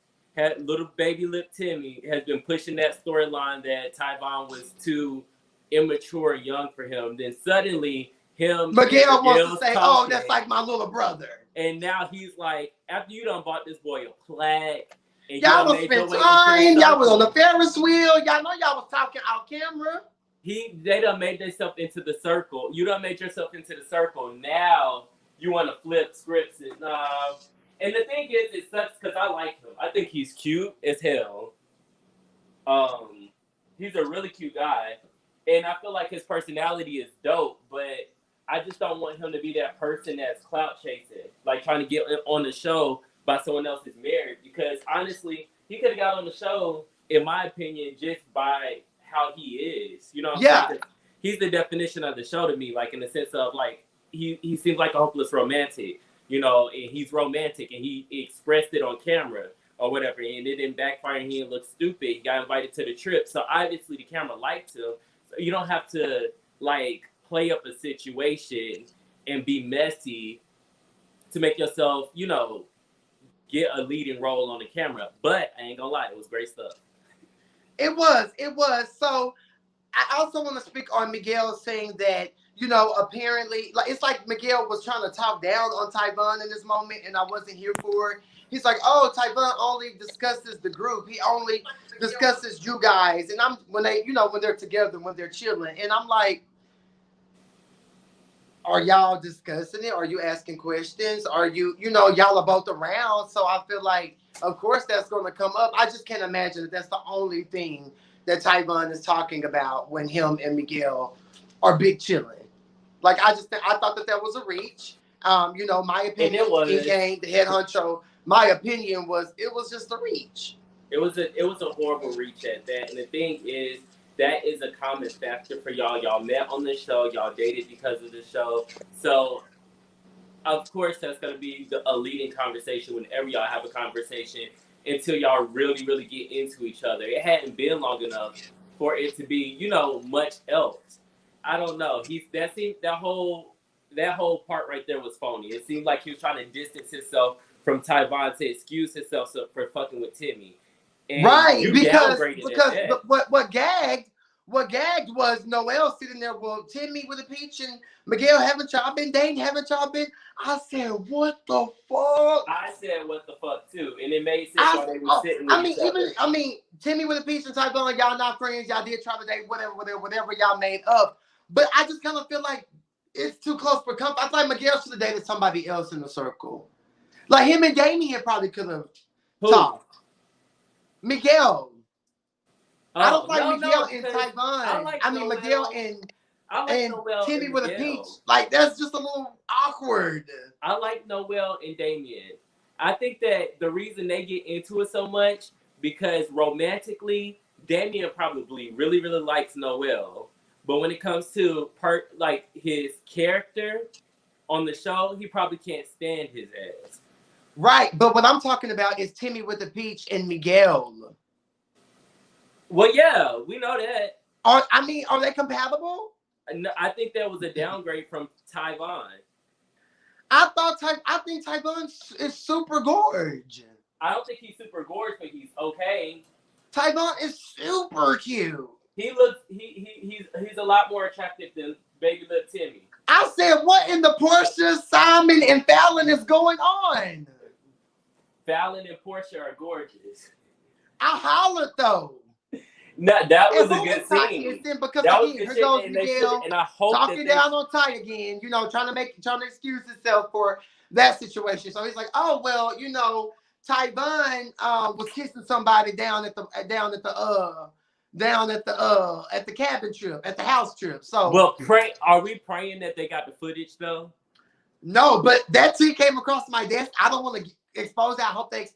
little baby lip Timmy has been pushing that storyline that Tyvon was too immature and young for him? Then suddenly Miguel wants to say, oh, that's like my little brother. And now he's like, after you done bought this boy a plaque, and you Y'all done was made your spent way into time. the Y'all was on the circle, Ferris wheel. Y'all know y'all was talking out camera. they done made themselves into the circle. You done made yourself into the circle. Now you want to flip scripts and And the thing is, it sucks because I like him. I think he's cute as hell. He's a really cute guy, and I feel like his personality is dope. But I just don't want him to be that person that's clout chasing, like trying to get on the show by someone else's marriage. Because honestly, he could have got on the show, in my opinion, just by how he is. You know what I'm Yeah. saying? He's the definition of the show to me, like in the sense of like he seems like a hopeless romantic, you know, and he's romantic and he expressed it on camera or whatever, and it didn't backfire and he didn't look stupid. He got invited to the trip. So obviously the camera liked him. So you don't have to like play up a situation and be messy to make yourself, you know, get a leading role on the camera. But I ain't gonna lie, it was great stuff. It was. So I also want to speak on Miguel saying that, you know, apparently, like it's like Miguel was trying to talk down on Tyvon in this moment, and I wasn't here for it. He's like, "Oh, Tyvon only discusses the group. He only discusses you guys." And I'm when they, you know, when they're together, when they're chilling, and I'm like, "Are y'all discussing it? Are you asking questions? Are you, you know, y'all are both around?" So I feel like, of course, that's going to come up. I just can't imagine that that's the only thing that Tyvon is talking about when him and Miguel are big chilling. Like I thought that was a reach. You know, my opinion, King Cain, the head honcho. My opinion was it was just a reach. It was a horrible reach at that. And the thing is, that is a common factor for y'all. Y'all met on the show. Y'all dated because of the show. So of course that's gonna be a leading conversation whenever y'all have a conversation until y'all really, really get into each other. It hadn't been long enough for it to be, you know, much else. I don't know. That whole part right there was phony. It seemed like he was trying to distance himself from Tyvon to excuse himself for fucking with Timmy. And Right, you because downgraded what gagged was Noel sitting there. Well, Timmy with a peach and Miguel, haven't y'all been dating? Haven't y'all been? I said, what the fuck? I said what the fuck too, and it made sense while they were sitting with each other. Timmy with a peach and Tyvon, y'all not friends. Y'all did try to date, whatever y'all made up. But I just kind of feel like it's too close for comfort. I thought Miguel should have dated somebody else in the circle, like him and Damien probably could have talked. Miguel. I don't like Miguel and Tyvon. Miguel and Timmy with a peach. Like, that's just a little awkward. I like Noel and Damien. I think that the reason they get into it so much because romantically, Damien probably really, really likes Noel. But when it comes to like his character on the show, he probably can't stand his ass. Right, but what I'm talking about is Timmy with the peach and Miguel. Well, yeah, we know that. Are they compatible? No, I think that was a downgrade from Tyvon. I think Tyvon is super gorge. I don't think he's super gorge, but he's okay. Tyvon is super cute. He's a lot more attractive than baby lip Timmy. I said, what in the Portia, Simon, and Fallon is going on? Fallon and Portia are gorgeous. I hollered though. No, that was a good scene. Because again, here goes Miguel talking down on Ty again, you know, trying to excuse himself for that situation. So he's like, oh well, you know, Tyvon was kissing somebody down at the cabin trip, at the house trip. So well, are we praying that they got the footage though? No, but that tweet came across my desk. I don't want to expose that. I hope they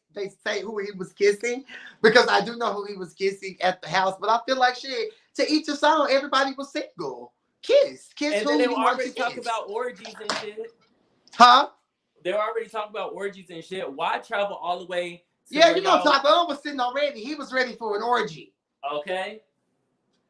say who he was kissing, because I do know who he was kissing at the house. But I feel like shit, to each his own. Everybody was single. Kiss and then they were already talking about orgies and shit. Huh? They were already talking about orgies and shit. Why travel all the way? Yeah, you know, Tyvon was sitting already. He was ready for an orgy. Okay.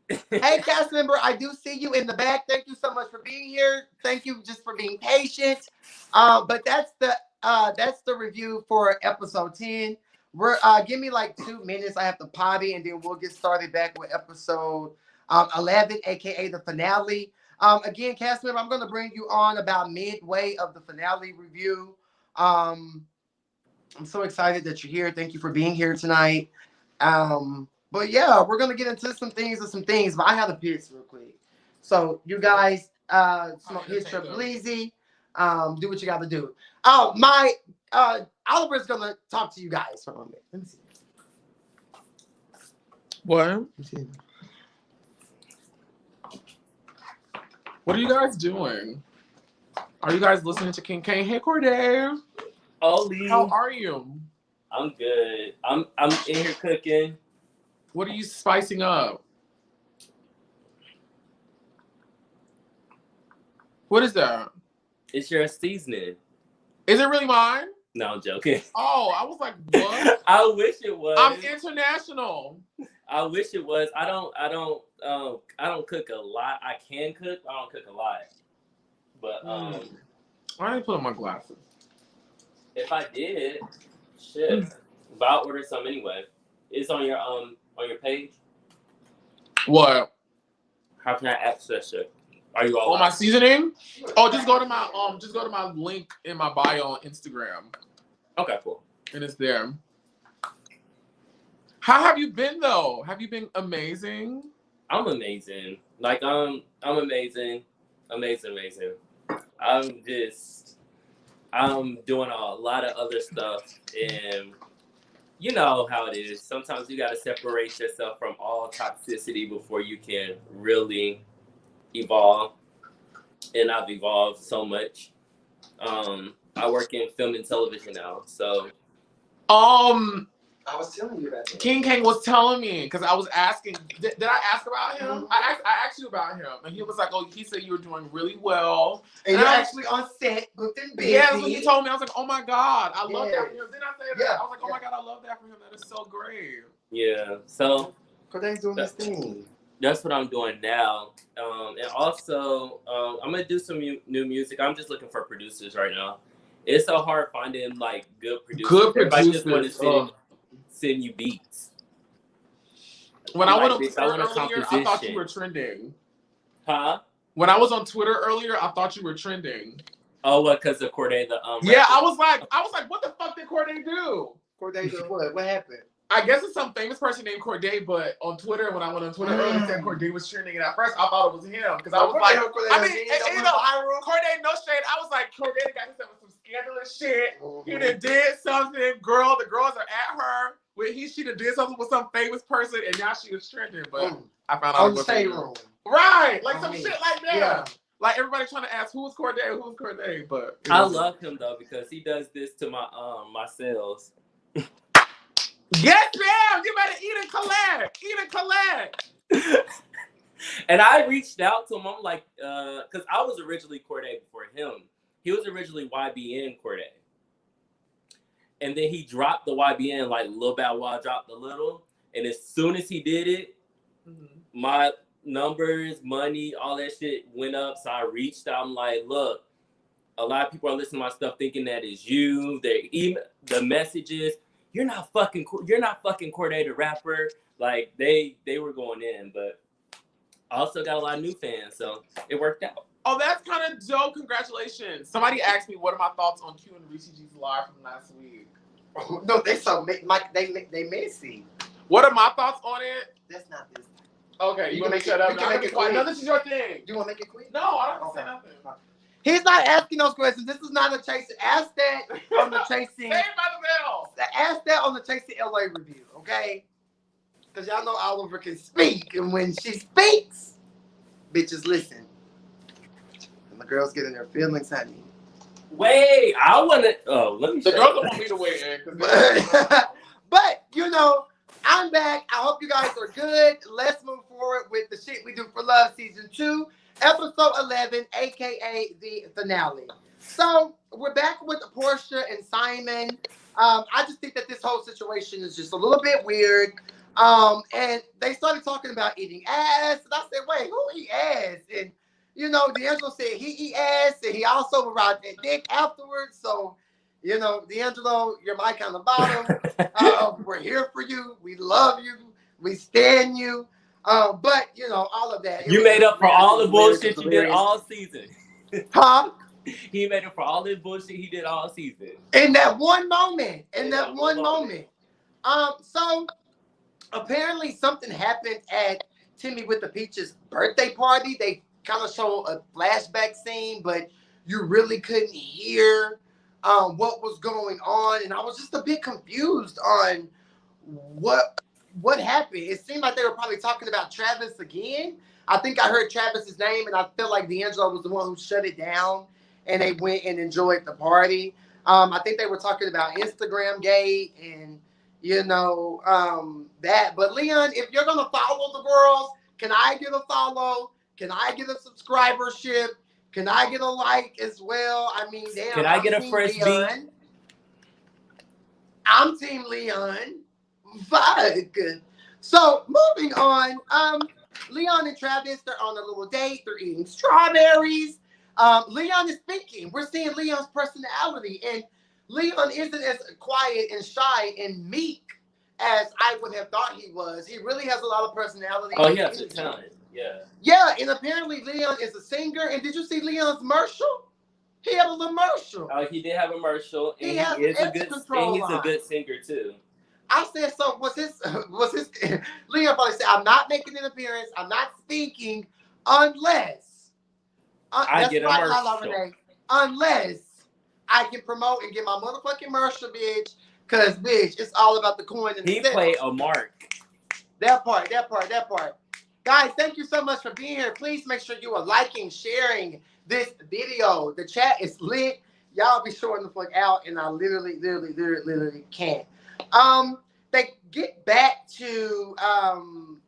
Hey, cast member, I do see you in the back. Thank you so much for being here. Thank you just for being patient. But that's the review for episode 10. We're give me like 2 minutes. I have to potty, and then we'll get started back with episode 11, aka the finale. Again, cast member, I'm going to bring you on about midway of the finale review. I'm so excited that you're here. Thank you for being here tonight. But yeah, we're gonna get into some things, but I have to piss real quick. So you guys, smoke his Bleezy. Do what you gotta do. Oh, my Oliver's gonna talk to you guys for a moment. Let me see. What? What are you guys doing? Are you guys listening to King Cain? Hey, Cordae. Oli. How are you? I'm good. I'm in here cooking. What are you spicing up? What is that? It's your seasoning. Is it really mine? No, I'm joking. Oh, I was like, what? I wish it was. I'm international. I wish it was. I don't cook a lot. I can cook, but I don't cook a lot. But I didn't put on my glasses. If I did, shit. But I'll order some anyway. It's on your page. What? How can I access it? Are you all on my seasoning? Oh, just go to my link in my bio on Instagram. Okay, cool. And it's there. How have you been though? Have you been amazing? I'm amazing. Like I'm amazing. Amazing. I'm doing a lot of other stuff, and you know how it is. Sometimes you gotta separate yourself from all toxicity before you can really evolve. And I've evolved so much. I work in film and television now, so I was telling you about that. King Cain was telling me, because I was asking, did I ask about him? I asked you about him, and he was like, oh, he said you were doing really well. And you're actually on set, booked and busy. Yeah, so he told me, I was like, oh my God, I love that for him. Then I said that. Yeah. I was like, oh my God, I love that for him. That is so great. Yeah, so Cordae's doing this thing. That's what I'm doing now. And also, I'm going to do some new music. I'm just looking for producers right now. It's so hard finding, like, good producers. Good producers. Everybody just want to send you beats. When I went on Twitter earlier, I thought you were trending. Huh? When I was on Twitter earlier, I thought you were trending. Oh, what? Because of Cordae, the yeah, rapper? I was like, what the fuck did Cordae do? Cordae did what? What happened? I guess it's some famous person named Cordae, but on Twitter, when I went on Twitter earlier, it said Cordae was trending, and at first I thought it was him because I was like, Cordae, no shade. I was like, Cordae got himself with some scandalous shit. He done did something. The girls are at her. She done did something with some famous person, and now she was trending. But I found out on the shade room, right? Like some shit like that. Yeah. Like everybody trying to ask who's Cordae, but I love him though because he does this to my my cells. Yes, ma'am. You better eat and collect. And I reached out to him. I'm like, because I was originally Cordae before him. He was originally YBN Cordae. And then he dropped the YBN, like Lil Bow Wow dropped the little. And as soon as he did it, my numbers, money, all that shit went up. So I reached out. I'm like, look, a lot of people are listening to my stuff thinking that is you. The messages. You're not fucking Cordae the rapper. Like they were going in, but I also got a lot of new fans, so it worked out. Oh, that's kind of dope. Congratulations. Somebody asked me what are my thoughts on Q and Reese G's live from last week. Oh, no, they messy. What are my thoughts on it? That's not this. Okay, you want to shut up? You can make it quick. No, this is your thing. You want to make it quick? No, I don't say nothing. He's not asking those questions. This is not a chasing. Ask that on the chasing. Saved by the Bell. Ask that on the Chasing LA review, okay? Because y'all know Oliver can speak, and when she speaks, bitches listen. And the girls get in their feelings, honey. Wait, I want to. Oh, let me. The girls don't want me to wait in. But you know, I'm back. I hope you guys are good. Let's move forward with the shit we do for love, season 2. Episode 11, aka the finale. So we're back with Portia and Simon. I just think that this whole situation is just a little bit weird. And they started talking about eating ass, and I said, "Wait, who eat ass?" And you know, D'Angelo said he eat ass, and he also ride that dick afterwards. So, you know, D'Angelo, you're my kind of bottom. We're here for you. We love you. We stand you. But you know, all of that. You made up for all the bullshit you did all season. Huh? He made it for all this bullshit he did all season. In that one moment. So apparently something happened at Timmy with the Peaches' birthday party. They kind of show a flashback scene, but you really couldn't hear what was going on, and I was just a bit confused on what happened. It seemed like they were probably talking about Travis again. I think I heard Travis's name, and I felt like D'Angelo was the one who shut it down, and they went and enjoyed the party. I think they were talking about Instagram Gate and that. But Leon, if you're gonna follow the girls, can I get a follow? Can I get a subscribership? Can I get a like as well? I mean, damn. Can I get a fresh beat? I'm Team Leon. Fuck. So moving on. Leon and Travis, they're on a little date. They're eating strawberries. Leon is thinking. We're seeing Leon's personality, and Leon isn't as quiet and shy and meek as I would have thought he was. He really has a lot of personality. Oh, he has the talent. Yeah. Yeah, and apparently Leon is a singer. And did you see Leon's commercial? He had a little commercial. Oh, he did have a commercial, and he is a good singer too. I said, so was his Leon probably said, I'm not making an appearance, I'm not speaking unless I get a commercial. Unless I can promote and get my motherfucking commercial, bitch. Cause bitch, it's all about the coin and he played a mark. That part. Guys, thank you so much for being here. Please make sure you are liking, sharing this video. The chat is lit. Y'all be showing the fuck out, and I literally can't. They get back to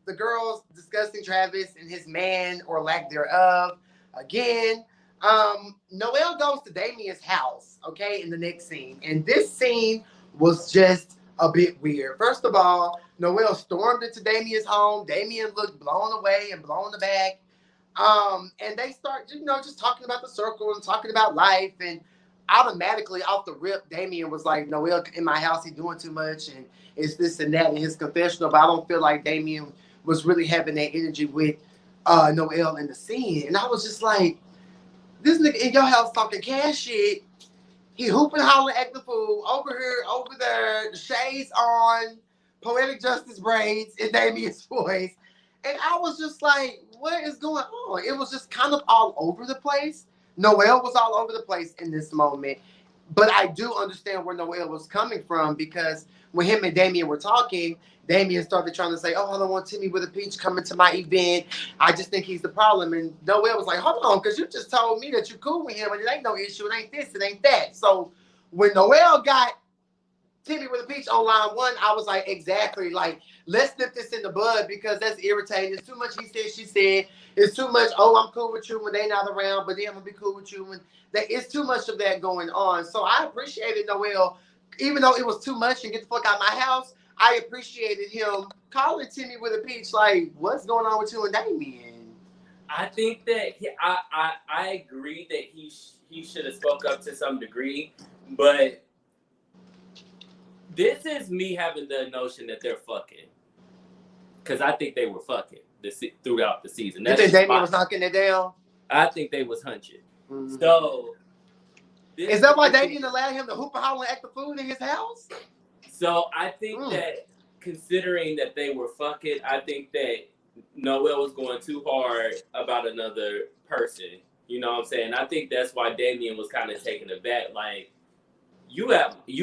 the girls discussing Travis and his man or lack thereof again. Noelle goes to Damien's house, okay, in the next scene. And this scene was just a bit weird. First of all, Noelle stormed into Damien's home. Damien looked blown away and blown aback. And they start, just talking about the circle and talking about life. And automatically off the rip, Damien was like, Noelle in my house, he's doing too much. And it's this and that in his confessional. But I don't feel like Damien was really having that energy with Noelle in the scene. And I was just like, this nigga in your house talking cash shit. He hooping, hollering, acting fool. Over here, over there, the shades on, poetic justice braids in Damien's voice. And I was just like, what is going on? It was just kind of all over the place. Noelle was all over the place in this moment. But I do understand where Noelle was coming from, because when him and Damien were talking, Damien started trying to say, oh, I don't want Timmy with a peach coming to my event. I just think he's the problem. And Noelle was like, hold on, because you just told me that you're cool with him and it ain't no issue. It ain't this, it ain't that. So when Noelle got Timmy with a peach on line one, I was like, exactly. Like, let's nip this in the bud, because that's irritating. It's too much he said, she said. It's too much, oh, I'm cool with you when they not around, but then I'm going to be cool with you when it's too much of that going on. So I appreciated Noelle, even though it was too much and get the fuck out of my house. I appreciated him calling Timmy with a peach, like, what's going on with you and Damien? I think that I agree that he should have spoke up to some degree, but this is me having the notion that they're fucking, because I think they were fucking throughout the season. You think Damien was knocking it down? I think they was hunching. Mm-hmm. So is that why Damien allowed him to hoop and holler and act the fool in his house? So I think that, considering that they were fucking, I think that Noelle was going too hard about another person. You know what I'm saying? I think that's why Damien was kind of taken aback. Like, you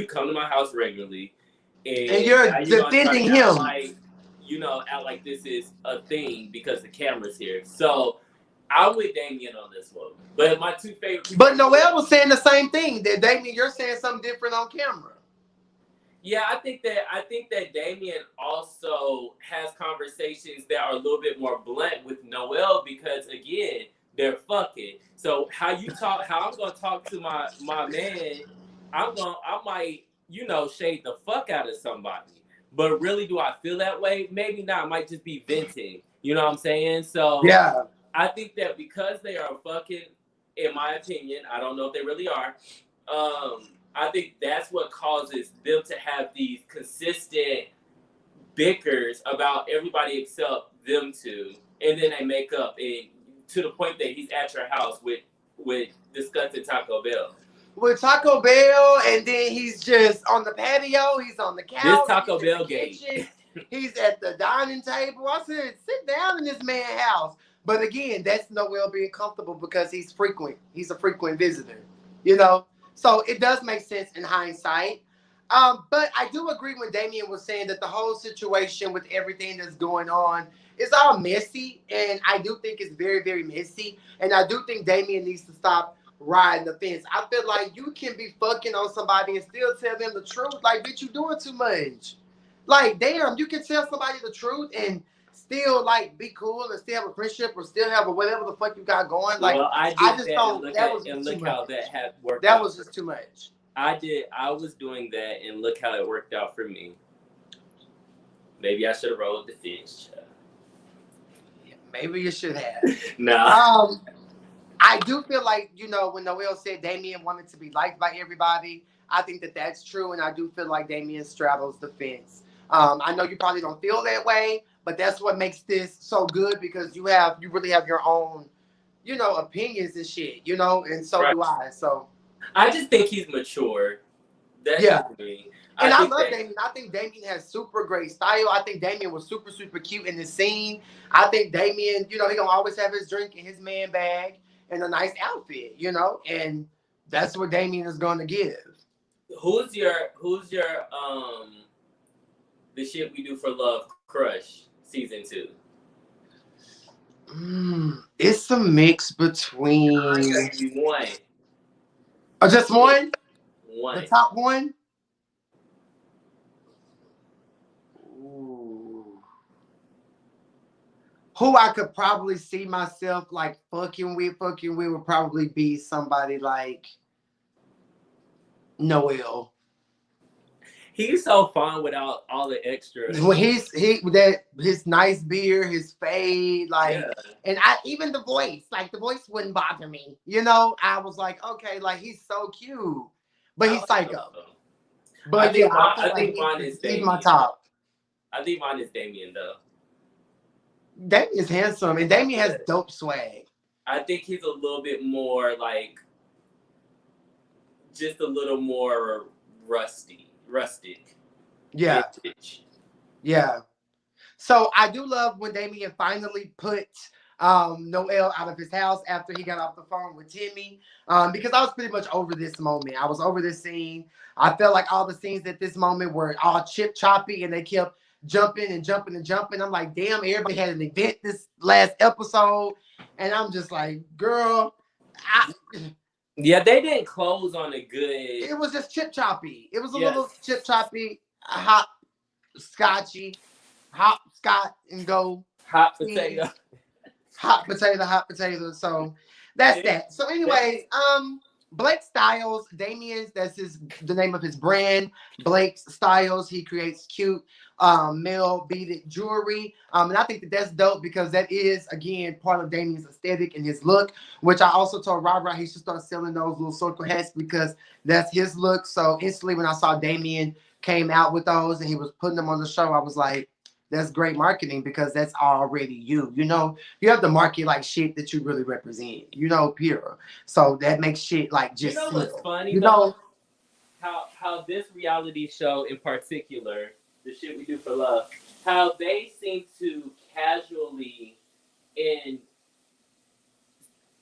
come to my house regularly, and you're defending him. Act like this is a thing because the camera's here. So I'm with Damien on this one. But my two favorite people. But Noelle was saying the same thing. That Damien, you're saying something different on camera. Yeah, I think that Damien also has conversations that are a little bit more blunt with Noelle, because again, they're fucking. So how I'm gonna talk to my man, I might, shade the fuck out of somebody. But really, do I feel that way? Maybe not. I might just be venting. You know what I'm saying? So yeah, I think that because they are fucking, in my opinion, I don't know if they really are. I think that's what causes them to have these consistent bickers about everybody except them two, and then they make up, and to the point that he's at your house with with discussing Taco Bell. With Taco Bell, and then he's just on the patio. He's on the couch. This Taco he's in Bell the gate. kitchen. He's at the dining table. I said, sit down in this man's house. But again, that's Noel being comfortable because he's frequent. He's a frequent visitor, you know? So it does make sense in hindsight. But I do agree when Damien was saying that the whole situation with everything that's going on is all messy. And I do think it's very, very messy. And I do think Damien needs to stop riding the fence. I feel like you can be fucking on somebody and still tell them the truth. Like, bitch, you doing too much. Like, damn, you can tell somebody the truth and still like be cool and still have a friendship or still have a whatever the fuck you got going. Like, well, I just don't. Look how that had worked. That was just too much. I was doing that, and look how it worked out for me. Maybe I should have rolled the fence. Yeah, maybe you should have. No. I do feel like, you know, when Noel said Damien wanted to be liked by everybody, I think that that's true, and I do feel like Damien straddles the fence. I know you probably don't feel that way, but that's what makes this so good because you really have your own, you know, opinions and shit, you know, and so do I. So I just think he's mature. That's just me. And I love Damien. I think Damien has super great style. I think Damien was super, super cute in the scene. I think Damien, you know, he gonna always have his drink in his man bag and a nice outfit, you know, and that's what Damien is gonna give. Who's your the shit we do for love crush season 2? It's a mix between one. Oh, just one? One. The top one? Ooh. Who I could probably see myself like fucking with would probably be somebody like Noel. He's so fun without all the extras. Well, his nice beard, his fade, like, and even the voice wouldn't bother me. You know, I was like, okay, like he's so cute, but he's psycho. But I think mine is Damien. My top. I think mine is Damien though. Damien's handsome, and Damien has dope swag. I think he's a little bit more like, just a little more rustic. Yeah. Vintage. Yeah. So I do love when Damien finally put Noel out of his house after he got off the phone with Timmy. Because I was pretty much over this moment. I was over this scene. I felt like all the scenes at this moment were all choppy and they kept jumping and jumping and jumping. I'm like, damn, everybody had an event this last episode. And I'm just like, girl, yeah, they didn't close on a good. It was just choppy. It was a little choppy, hot, scotchy, hot scotch and go. Hot potato. Hot potato. So that's that. So anyway, Blake Styles, Damien's, that's the name of his brand. Blake Styles, he creates cute male beaded jewelry. And I think that's dope because that is, again, part of Damien's aesthetic and his look, which I also told Robert he should start selling those little circle hats because that's his look. So instantly when I saw Damien came out with those and he was putting them on the show, I was like, that's great marketing because that's already you. You know, you have to market like shit that you really represent, you know, pure. So that makes shit like just simple. What's funny, you know, how this reality show in particular, the shit we do for love, how they seem to casually and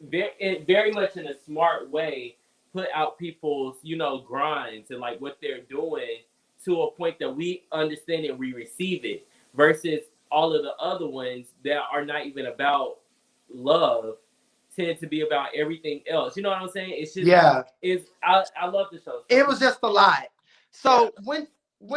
very much in a smart way put out people's, you know, grinds and like what they're doing to a point that we understand and we receive it. Versus all of the other ones that are not even about love tend to be about everything else. You know what I'm saying? It's just I love the show. It was just a lot. So when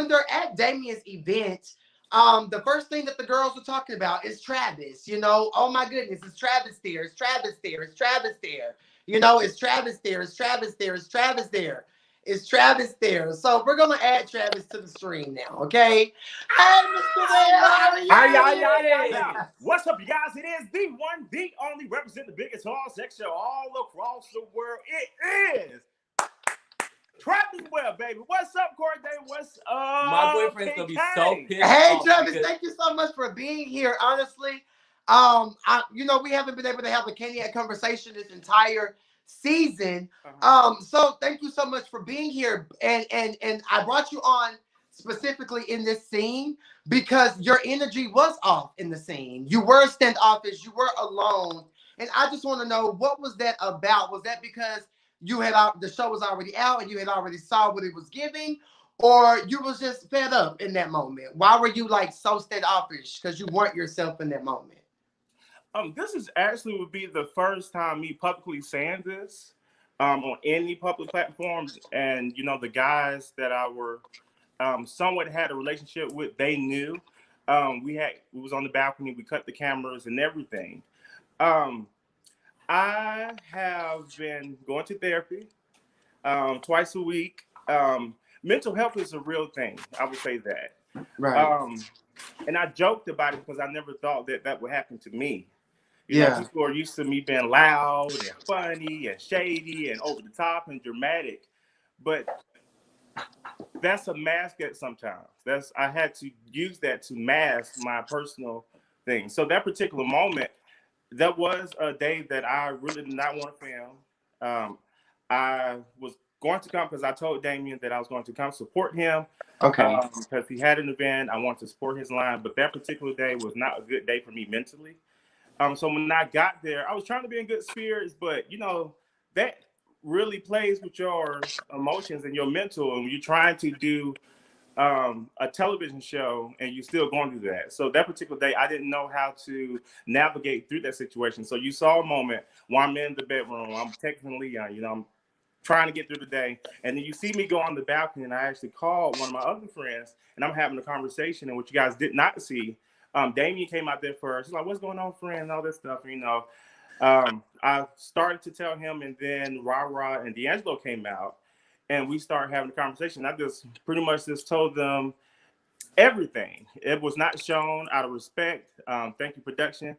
they're at Damien's event, the first thing that the girls were talking about is Travis. You know, oh my goodness, it's Travis there, it's Travis there, it's Travis there. You know, it's Travis there, it's Travis there, it's Travis there. Is Travis there? So we're gonna add Travis to the stream now, okay? Hey, Mr. Hey, what's up, you guys? It is the one, the only, represent the biggest all sex show all across the world. It is Travis Webb, baby. What's up, Cordae? What's up? My boyfriend's gonna be so pissed. Hey, Travis, thank you so much for being here. Honestly, you know, we haven't been able to have a Cain conversation this entire season. So thank you so much for being here. And I brought you on specifically in this scene because your energy was off in the scene. You were standoffish, you were alone. And I just want to know, what was that about? Was that because you had the show was already out and you had already saw what it was giving, or you was just fed up in that moment? Why were you like so standoffish? Because you weren't yourself in that moment. This is actually would be the first time me publicly saying this on any public platform. And you know, the guys that I were somewhat had a relationship with, they knew. We was on the balcony, we cut the cameras and everything. I have been going to therapy twice a week. Mental health is a real thing. I would say that. Right. And I joked about it because I never thought that that would happen to me. You know, people are used to me being loud and funny and shady and over the top and dramatic. But that's a mask at sometimes. I had to use that to mask my personal thing. So that particular moment, that was a day that I really did not want to film. I was going to come because I told Damien that I was going to come support him. Okay. Because he had an event, I wanted to support his line. But that particular day was not a good day for me mentally. So when I got there, I was trying to be in good spirits, but you know, that really plays with your emotions and your mental. And when you're trying to do a television show and you're still going through that. So that particular day, I didn't know how to navigate through that situation. So you saw a moment while I'm in the bedroom, I'm texting Leon, you know, I'm trying to get through the day. And then you see me go on the balcony, and I actually called one of my other friends, and I'm having a conversation, and what you guys did not see, Damien came out there first. He's like, "What's going on, friend?" And all this stuff, you know. I started to tell him, and then Ra and D'Angelo came out, and we started having a conversation. I just pretty much just told them everything. It was not shown out of respect. Thank you, production.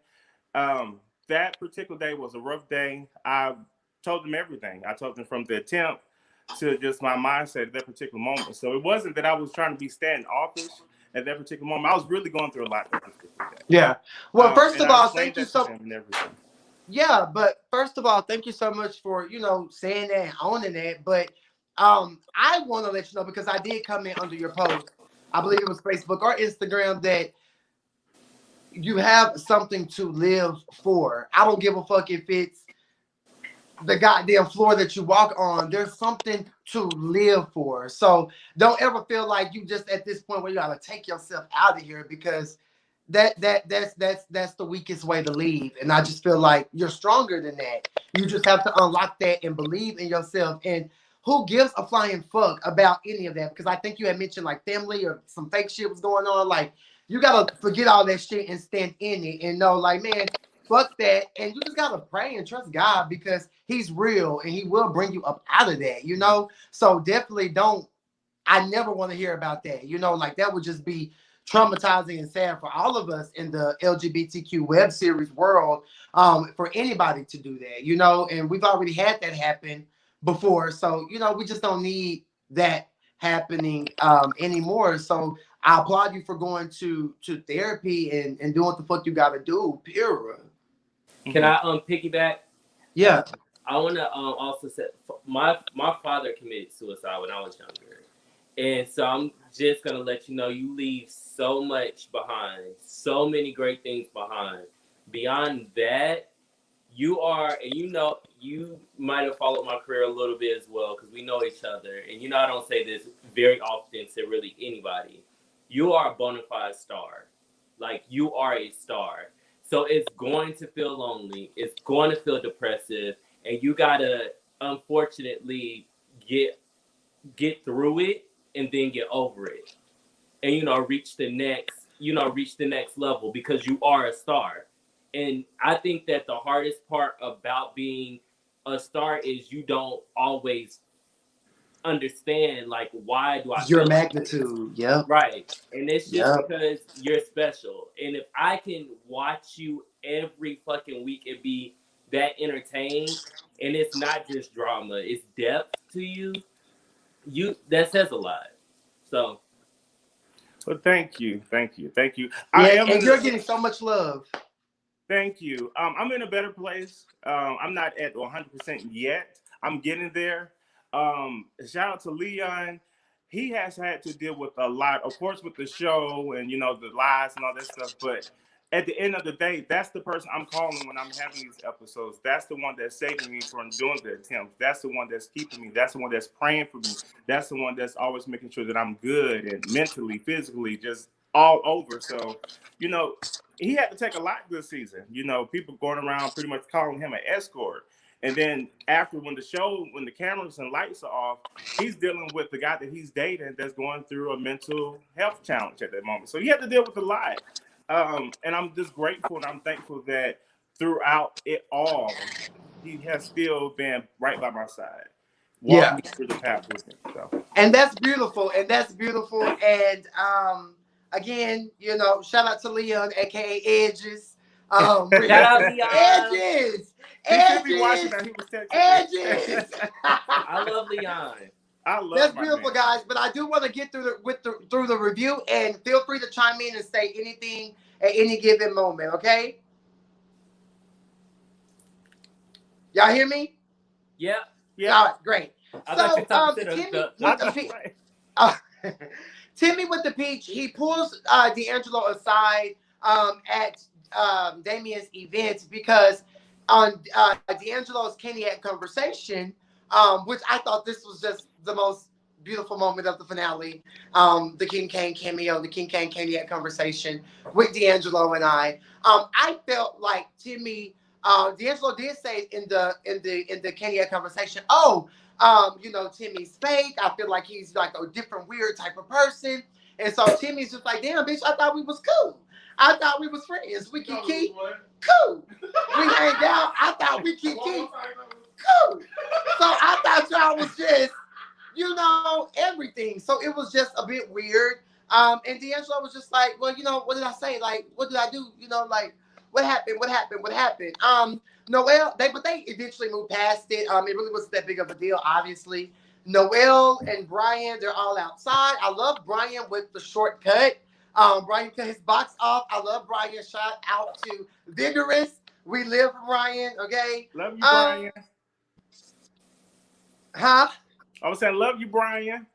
That particular day was a rough day. I told them everything. I told them from the attempt to just my mindset at that particular moment. So it wasn't that I was trying to be standoffish at that particular moment. I was really going through a lot. Yeah. Well, first of all, thank you so. Yeah, but first of all, thank you so much for, you know, saying that and owning that. But I want to let you know, because I did comment under your post, I believe it was Facebook or Instagram, that you have something to live for. I don't give a fuck if it's the goddamn floor that you walk on. There's something to live for. So don't ever feel like you just at this point where you gotta take yourself out of here, because that's the weakest way to leave. And I just feel like you're stronger than that. You just have to unlock that and believe in yourself. And who gives a flying fuck about any of that? Because I think you had mentioned like family or some fake shit was going on. Like, you gotta forget all that shit and stand in it and know, like, man, fuck that. And you just gotta pray and trust God, because he's real and he will bring you up out of that, you know? So definitely I never want to hear about that. You know, like, that would just be traumatizing and sad for all of us in the LGBTQ web series world, for anybody to do that, you know? And we've already had that happen before. So, you know, we just don't need that happening anymore. So I applaud you for going to therapy and doing what the fuck you gotta do, period. Can I piggyback? Yeah. I want to also say my father committed suicide when I was younger, and so I'm just gonna let you know, you leave so much behind, so many great things behind. Beyond that, you are, and you know, you might have followed my career a little bit as well, because we know each other, and you know I don't say this very often to really anybody. You are a bona fide star, like, you are a star. So it's going to feel lonely. It's going to feel depressive, and you gotta, unfortunately, get through it and then get over it, and reach the next level, because you are a star. And I think that the hardest part about being a star is you don't always understand, like, why do I your feel magnitude. Like yeah, right. And it's just because you're special. And if I can watch you every fucking week and be that entertained, and it's not just drama, it's depth to you, that says a lot. So, well, thank you. Yeah, and you're getting so much love. Thank you. I'm in a better place. I'm not at 100% yet. I'm getting there. Shout out to Leon. He has had to deal with a lot, of course, with the show and the lies and all that stuff. But at the end of the day, that's the person I'm calling when I'm having these episodes. That's the one that's saving me from doing the attempts. That's the one that's keeping me. That's the one that's praying for me. That's the one that's always making sure that I'm good and mentally, physically, just all over. So, he had to take a lot this season. People going around pretty much calling him an escort. And then after when the cameras and lights are off, he's dealing with the guy that he's dating that's going through a mental health challenge at that moment. So he had to deal with a lot. And I'm just grateful and I'm thankful that throughout it all, he has still been right by my side, walking me through the path with me. So. And that's beautiful. And again, shout out to Leon, aka Edges. Shout out Leon. Edges. Edges. I love Leon. That's beautiful, guys. But I do want to get through the review, and feel free to chime in and say anything at any given moment. Okay? Y'all hear me? Yeah. All right, great. Timmy with the peach, he pulls D'Angelo aside at Damien's event because on D'Angelo's Caniac conversation, which I thought this was just the most beautiful moment of the finale, the King Cain cameo, the King Cain Caniac conversation with D'Angelo and I felt like Timmy, D'Angelo did say in the Caniac conversation, Timmy's fake. I feel like he's like a different weird type of person. And so Timmy's just like, damn, bitch, I thought we was cool. I thought we was friends. We can keep cool. We hang out. I thought we can keep cool. So I thought y'all was just, everything. So it was just a bit weird. And D'Angelo was just like, well, what did I say? Like, what did I do? What happened? Noelle, they eventually moved past it. It really wasn't that big of a deal, obviously. Noelle and Brian, they're all outside. I love Brian with the shortcut. Brian cut his box off. I love Brian. Shout out to Vigorous. We live for Brian, okay? Love you, Brian. Huh? I was saying, love you, Brian.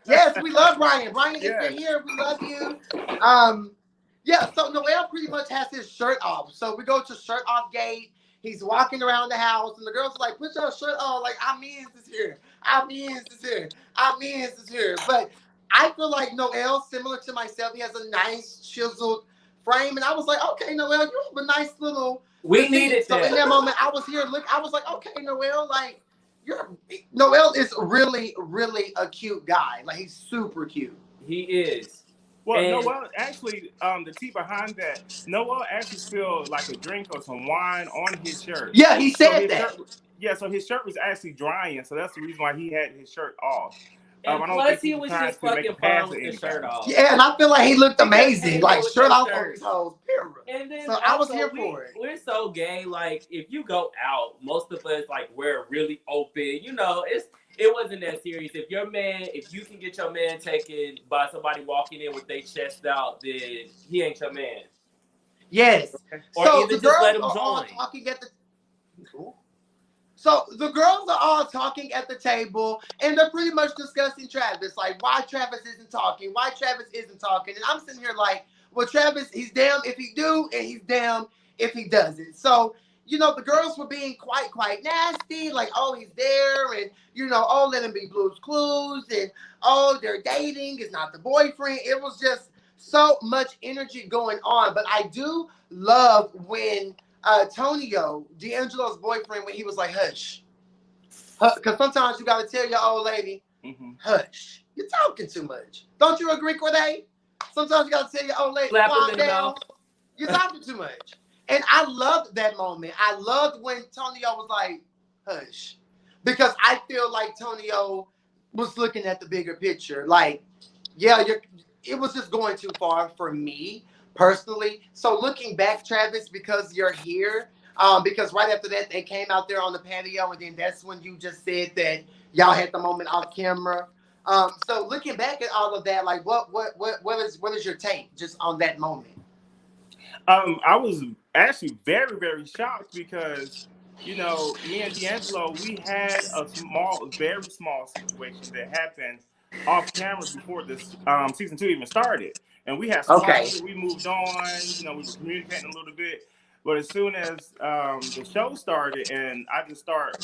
Yes, we love Brian. Brian, if you're here, we love you. So Noelle pretty much has his shirt off. So we go to shirt off gate. He's walking around the house, and the girls are like, put your shirt on. Like, our man's is here. Our man's is here. But I feel like Noelle, similar to myself, he has a nice chiseled frame. And I was like, okay, Noelle, you have a nice little... We needed that. So in that moment, I was here. Look, I was like, okay, Noelle, like, Noelle is really, really a cute guy. Like, he's super cute. He is. Well, Noelle, actually, the tea behind that, Noelle actually spilled like a drink or some wine on his shirt. Yeah, he said that. So his shirt was actually drying, so that's the reason why he had his shirt off. And plus, he was just fucking fine with his shirt off. Yeah, and I feel like he looked amazing, like shirt off on his toes, period. And then so I was here for it. We're so gay. Like, if you go out, most of us like wear really open. It wasn't that serious. If you can get your man taken by somebody walking in with their chest out, then he ain't your man. Yes. Or so either just let him join. So the girls are all talking at the table, and they're pretty much discussing Travis, like why Travis isn't talking. And I'm sitting here like, well, Travis, he's damn if he do, and he's damn if he doesn't. So, the girls were being quite nasty, like, oh, he's there, and, oh, let him be Blue's Clues, and, oh, they're dating, it's not the boyfriend. It was just so much energy going on. But I do love when Tonio, D'Angelo's boyfriend, when he was like, hush. Because sometimes you got to tell your old lady, hush. You're talking too much. Don't you agree, Cordae? Sometimes you got to tell your old lady, calm down. You're talking too much. And I loved that moment. I loved when Tonio was like, hush. Because I feel like Tonio was looking at the bigger picture. Like, it was just going too far for me. Personally. So looking back, Travis, because you're here, because right after that, they came out there on the patio, and then that's when you just said that y'all had the moment off camera. So looking back at all of that, like what is your take just on that moment? I was actually very, very shocked because, you know, me and D'Angelo, we had a very small situation that happened off camera before this season 2 even started. And we had squashed it, we moved on, you know, we were communicating a little bit. But as soon as the show started and I just started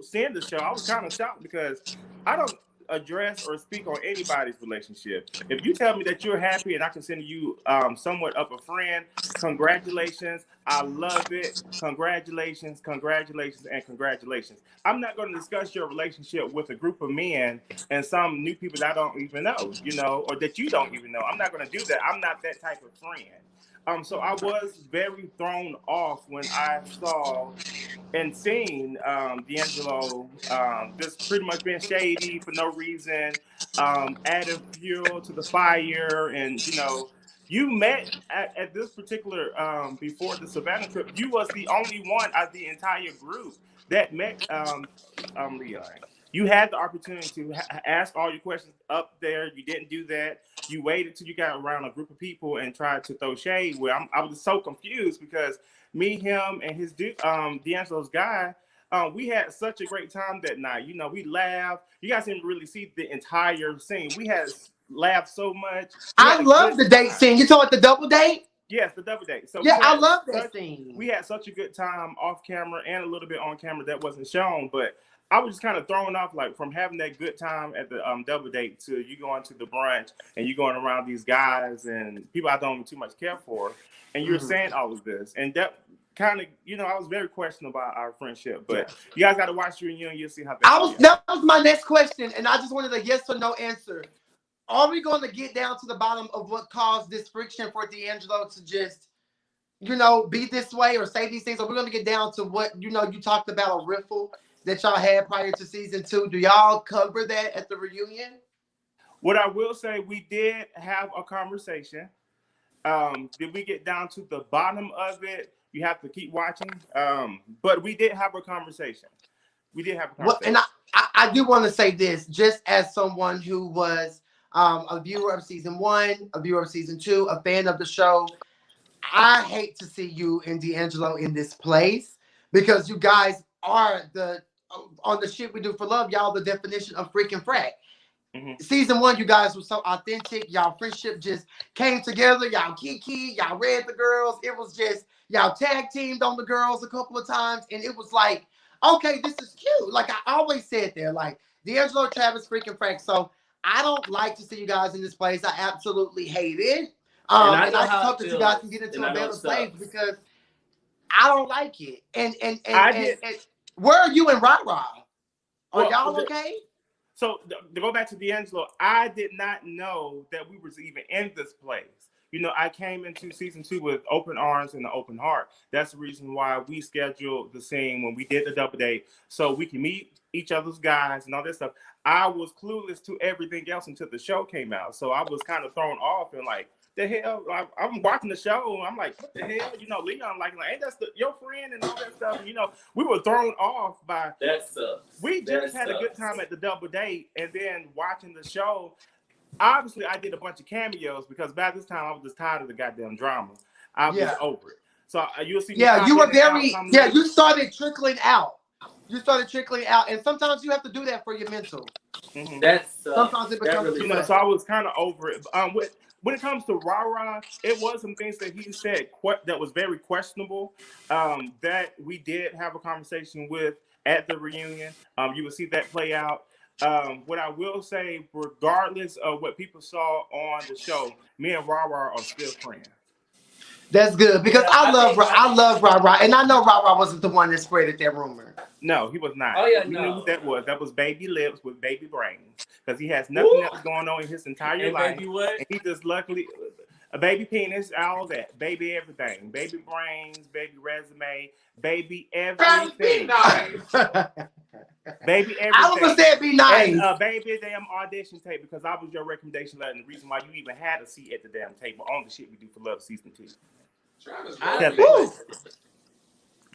seeing the show, I was kind of shocked because I don't address or speak on anybody's relationship. If you tell me that you're happy and I consider you somewhat of a friend, congratulations. I love it. Congratulations, congratulations, and congratulations. I'm not going to discuss your relationship with a group of men and some new people that I don't even know, you know, or that you don't even know. I'm not going to do that. I'm not that type of friend. So I was very thrown off when I saw and seen D'Angelo just pretty much being shady for no reason, adding fuel to the fire. And, you know, you met at this particular, before the Savannah trip, you was the only one of the entire group that met Leon. You had the opportunity to ask all your questions up there. You didn't do that. You waited till you got around a group of people and tried to throw shade. Where I was so confused because me, him, and his D'Angelo's guy, we had such a great time that night. You know, we laughed. You guys didn't really see the entire scene. We had laughed so much. I love the date scene. You talking about the double date? Yes, the double date. So yeah, I love that scene. We had such a good time off camera and a little bit on camera that wasn't shown, but I was just kind of thrown off, like from having that good time at the double date to you going to the brunch and you going around these guys and people I don't too much care for, and you're saying all of this, and that kind of, you know, I was very questionable about our friendship. But you guys got to watch Reunion, you'll see how that was my next question, and I just wanted a yes or no answer. Are we going to get down to the bottom of what caused this friction for D'Angelo to just, you know, be this way or say these things? Or we're going to get down to what, you know, you talked about a riffle that y'all had prior to season 2. Do y'all cover that at the reunion? What I will say, we did have a conversation. Did we get down to the bottom of it? You have to keep watching. But we did have a conversation. We did have a conversation. Well, and I do want to say this, just as someone who was a viewer of season 1, a viewer of season 2, a fan of the show, I hate to see you and D'Angelo in this place because you guys are on the shit we do for love, y'all the definition of freaking frack. Season 1, you guys were so authentic. Y'all friendship just came together. Y'all kiki, y'all read the girls. It was just, y'all tag teamed on the girls a couple of times. And it was like, okay, this is cute. Like I always said there, like D'Angelo, Travis, freaking frack. So I don't like to see you guys in this place. I absolutely hate it. And I just hope that you guys can get into a better place because I don't like it. And where are you and Ra-Ra? Are y'all okay? So to go back to D'Angelo, I did not know that we was even in this place. You know, I came into season 2 with open arms and an open heart. That's the reason why we scheduled the scene when we did the double date, so we can meet each other's guys and all that stuff. I was clueless to everything else until the show came out. So I was kind of thrown off and like, the hell? I'm watching the show and I'm like, what the hell? You know, Leon like ain't that your friend and all that stuff? And, you know, we were thrown off by that sucks. We just had a good time at the double date, and then watching the show. Obviously, I did a bunch of cameos because by this time I was just tired of the goddamn drama. I was over it. So you'll see. Yeah, you were very. Yeah, you started trickling out. You started trickling out, and sometimes you have to do that for your mental. That's sometimes it becomes really, you know. So I was kind of over it. When it comes to Ra-Ra, it was some things that he said that was very questionable. That we did have a conversation with at the reunion. You will see that play out. What I will say, regardless of what people saw on the show, me and Ra-Ra are still friends. That's good because I love Ra-Ra, and I know Ra-Ra wasn't the one that spread that rumor. No, he was not. Oh yeah, we knew who that was. That was Baby Lips with Baby Brains because he has nothing else going on in his entire life. Baby what? And he just luckily a baby penis, all that, baby everything, baby brains, baby resume, baby everything. Be nice. Baby everything. I was gonna say be nice. And, baby damn audition tape because I was your recommendation letter and the reason why you even had a seat at the damn table on the shit we do for love season 2.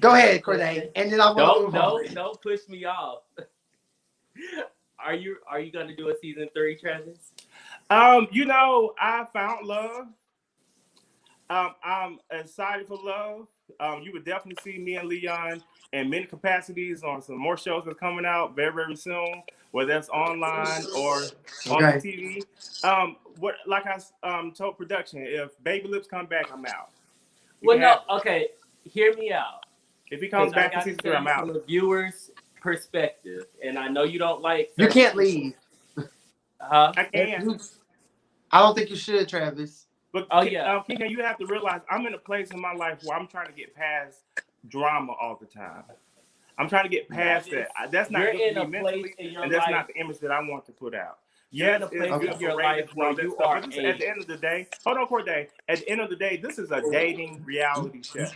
Go ahead, Cordae, and then I'm don't push me off. Are you gonna do a season 3, Travis? You know, I found love. I'm excited for love. You would definitely see me and Leon in many capacities on some more shows that's coming out very, very soon, whether that's online or on the TV. What like I told production, if Baby Lips come back, I'm out. Okay, hear me out. If he comes back for season 3, I'm out. From a viewer's perspective, and I know you don't like. You can't leave. Huh? I can. I don't think you should, Travis. But you have to realize I'm in a place in my life where I'm trying to get past drama all the time. I'm trying to get past that. That's not good for me mentally, and that's not the image that I want to put out. You're in a place in your life where you are. At the end of the day, hold on, Cordae. At the end of the day, this is a dating reality show.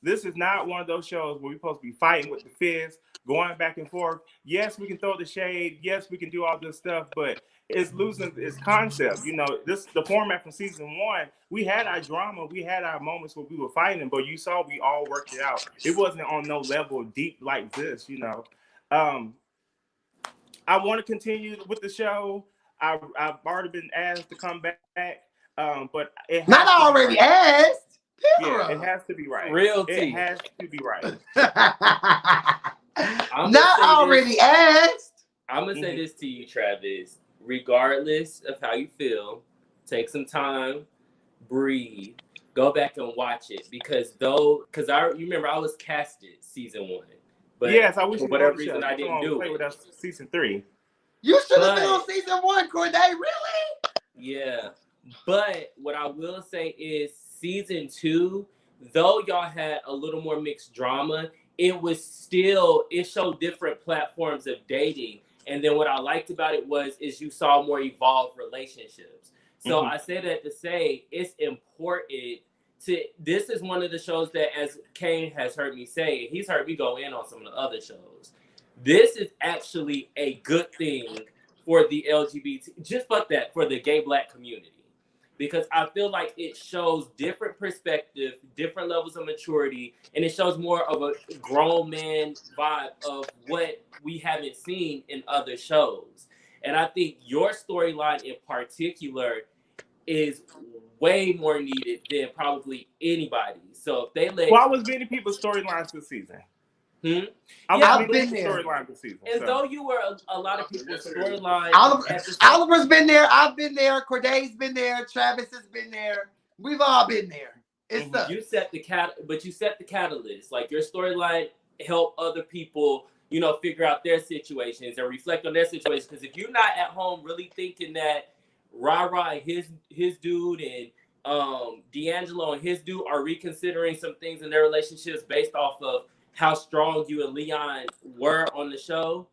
This is not one of those shows where we're supposed to be fighting with the fist, going back and forth. Yes, we can throw the shade. Yes, we can do all this stuff, but it's losing its concept. You know, the format from season 1, we had our drama, we had our moments where we were fighting, but you saw we all worked it out. It wasn't on no level deep like this, you know. I want to continue with the show. I've already been asked to come back, but it not already asked. Yeah, it has to be right. It has to be right. Not already asked. I'm gonna say this to you, Travis. Regardless of how you feel, take some time, breathe, go back and watch it because you remember I was casted season 1, but yes, I wish for whatever reason I didn't do it. With us season 3. You should have been on season 1, Cordae. Really? Yeah, but what I will say is season 2, though y'all had a little more mixed drama, it showed different platforms of dating. And then what I liked about it is you saw more evolved relationships. So I say that to say it's important this is one of the shows that, as Cain has heard me say, he's heard me go in on some of the other shows. This is actually a good thing for the LGBT, just fuck that, for the gay black community. Because I feel like it shows different perspective, different levels of maturity, and it shows more of a grown man vibe of what we haven't seen in other shows. And I think your storyline in particular is way more needed than probably anybody. So if they why was many people's storylines this season? I've been there. And though you were a lot of people's storyline, Oliver's been there. I've been there. Cordae's been there. Travis has been there. We've all been there. You set the catalyst. Like your storyline help other people, figure out their situations and reflect on their situations. Because if you're not at home really thinking that Rah and his dude and D'Angelo and his dude are reconsidering some things in their relationships based off of how strong you and Leon were on the show,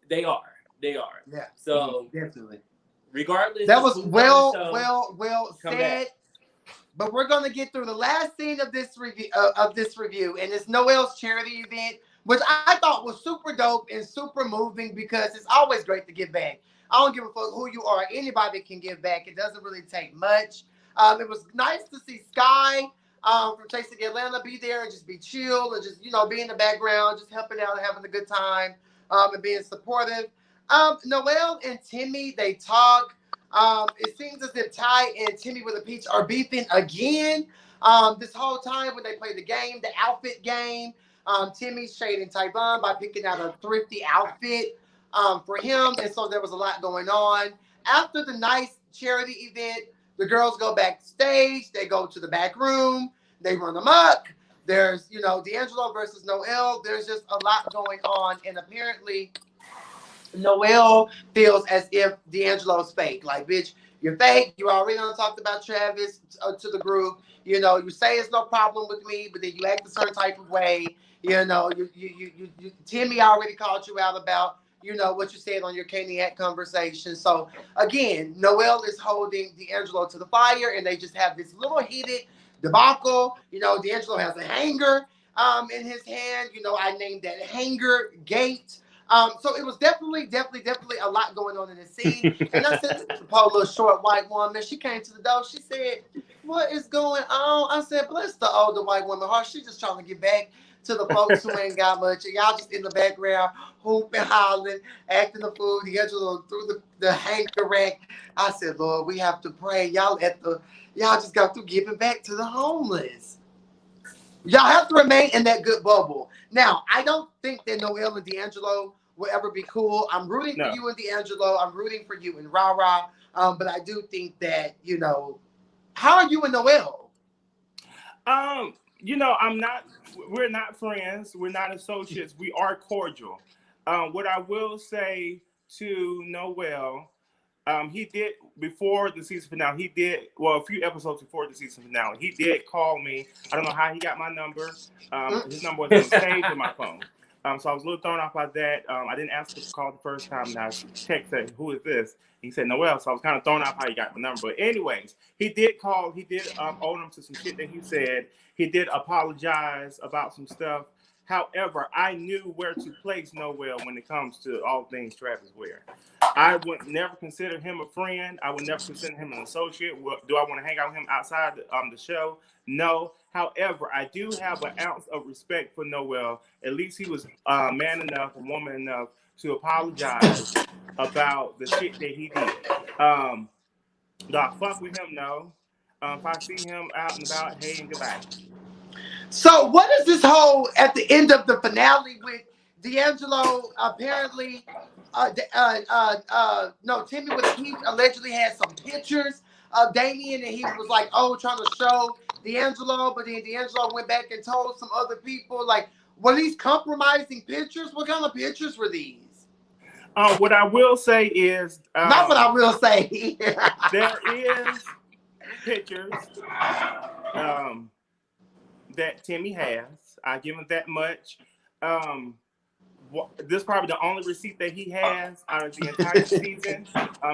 they are. Yeah. So definitely. Regardless, that was well said. But we're gonna get through the last scene of this review, and it's Noel's charity event, which I thought was super dope and super moving because it's always great to give back. I don't give a fuck who you are. Anybody can give back. It doesn't really take much. It was nice to see Sky from Chasing Atlanta be there and just be chill and just, be in the background, just helping out and having a good time and being supportive. Noel and Timmy, they talk. It seems as if Ty and Timmy with a Peach are beefing again. This whole time when they play the game, the outfit game, Timmy's shading Tyvon by picking out a thrifty outfit for him. And so there was a lot going on. After the nice charity event, the girls go backstage. They go to the back room. They run amok. There's, D'Angelo versus Noel. There's just a lot going on. And apparently, Noel feels as if D'Angelo's fake. Like, bitch, you're fake. You already done talked about Travis to the group. You say it's no problem with me, but then you act a certain type of way. Timmy already called you out about, what you said on your Cain conversation. So, again, Noel is holding D'Angelo to the fire, and they just have this little heated debacle. D'Angelo has a hanger in his hand. I named that hanger gate. So it was definitely a lot going on in the scene. And I said to the poor little short white woman, she came to the door. She said, "What is going on?" I said, "Bless the older white woman heart. She's just trying to get back to the folks who ain't got much. And y'all just in the background, hooping, hollering, acting the fool. D'Angelo through the hanger rack." I said, "Lord, we have to pray. Y'all just got through giving back to the homeless." Y'all have to remain in that good bubble. Now, I don't think that Noel and D'Angelo will ever be cool. I'm rooting for you and D'Angelo. I'm rooting for you and Rara. But I do think that, how are you and Noel? We're not friends. We're not associates. We are cordial. What I will say to Noel, he did before the season finale. He did a few episodes before the season finale. He did call me. I don't know how he got my number. His number wasn't saved in my phone. So I was a little thrown off by that. I didn't answer the call the first time, and I texted, "Who is this?" He said Noel. So I was kind of thrown off how he got my number. But anyways, he did call. He did own him to some shit that he said. He did apologize about some stuff. However, I knew where to place Noel when it comes to all things Travis Ware. I would never consider him a friend. I would never consider him an associate. Do I want to hang out with him outside the show? No. However, I do have an ounce of respect for Noel. At least he was man enough and woman enough to apologize about the shit that he did. Do I fuck with him? No. If I see him out and about, hey and goodbye. So what is this whole at the end of the finale with D'Angelo apparently Timmy he allegedly had some pictures of Damien and he was like, trying to show D'Angelo, but then D'Angelo went back and told some other people, like, were these compromising pictures? What kind of pictures were these? What I will say is not what I will say. There is pictures that Timmy has. I give him that much. This is probably the only receipt that he has out of the entire season,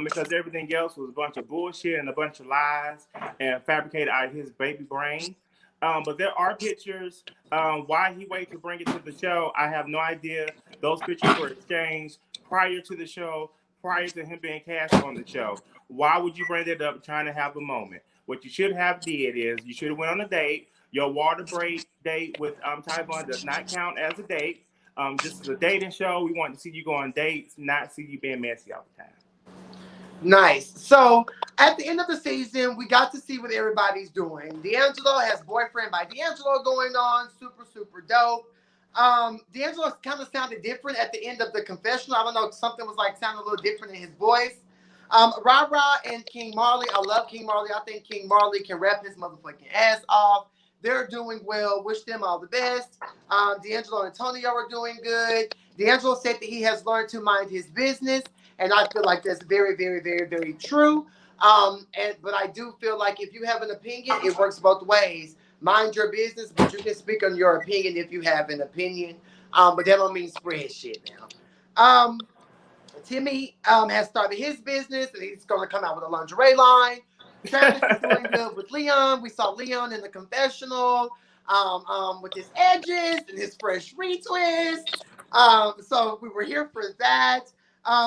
because everything else was a bunch of bullshit and a bunch of lies and fabricated out of his baby brain. But there are pictures. Why he waited to bring it to the show, I have no idea. Those pictures were exchanged prior to the show, prior to him being cast on the show. Why would you bring it up trying to have a moment? What you should have did is you should have went on a date. Your water break date with Tyvon does not count as a date. This is a dating show. We want to see you go on dates, not see you being messy all the time. Nice. So at the end of the season, we got to see what everybody's doing. D'Angelo has Boyfriend by D'Angelo going on. Super, super dope. D'Angelo kind of sounded different at the end of the confessional. I don't know. Something was like sounding a little different in his voice. Rara and King Marley. I love King Marley. I think King Marley can rap his motherfucking ass off. They're doing well. Wish them all the best. D'Angelo and Antonio are doing good. D'Angelo said that he has learned to mind his business, and I feel like that's very, very, very, very true. But I do feel like if you have an opinion, it works both ways. Mind your business, but you can speak on your opinion if you have an opinion. But that don't mean spread shit now. Timmy has started his business, and he's going to come out with a lingerie line. Travis is doing good with Leon. We saw Leon in the confessional with his edges and his fresh retwist. So we were here for that.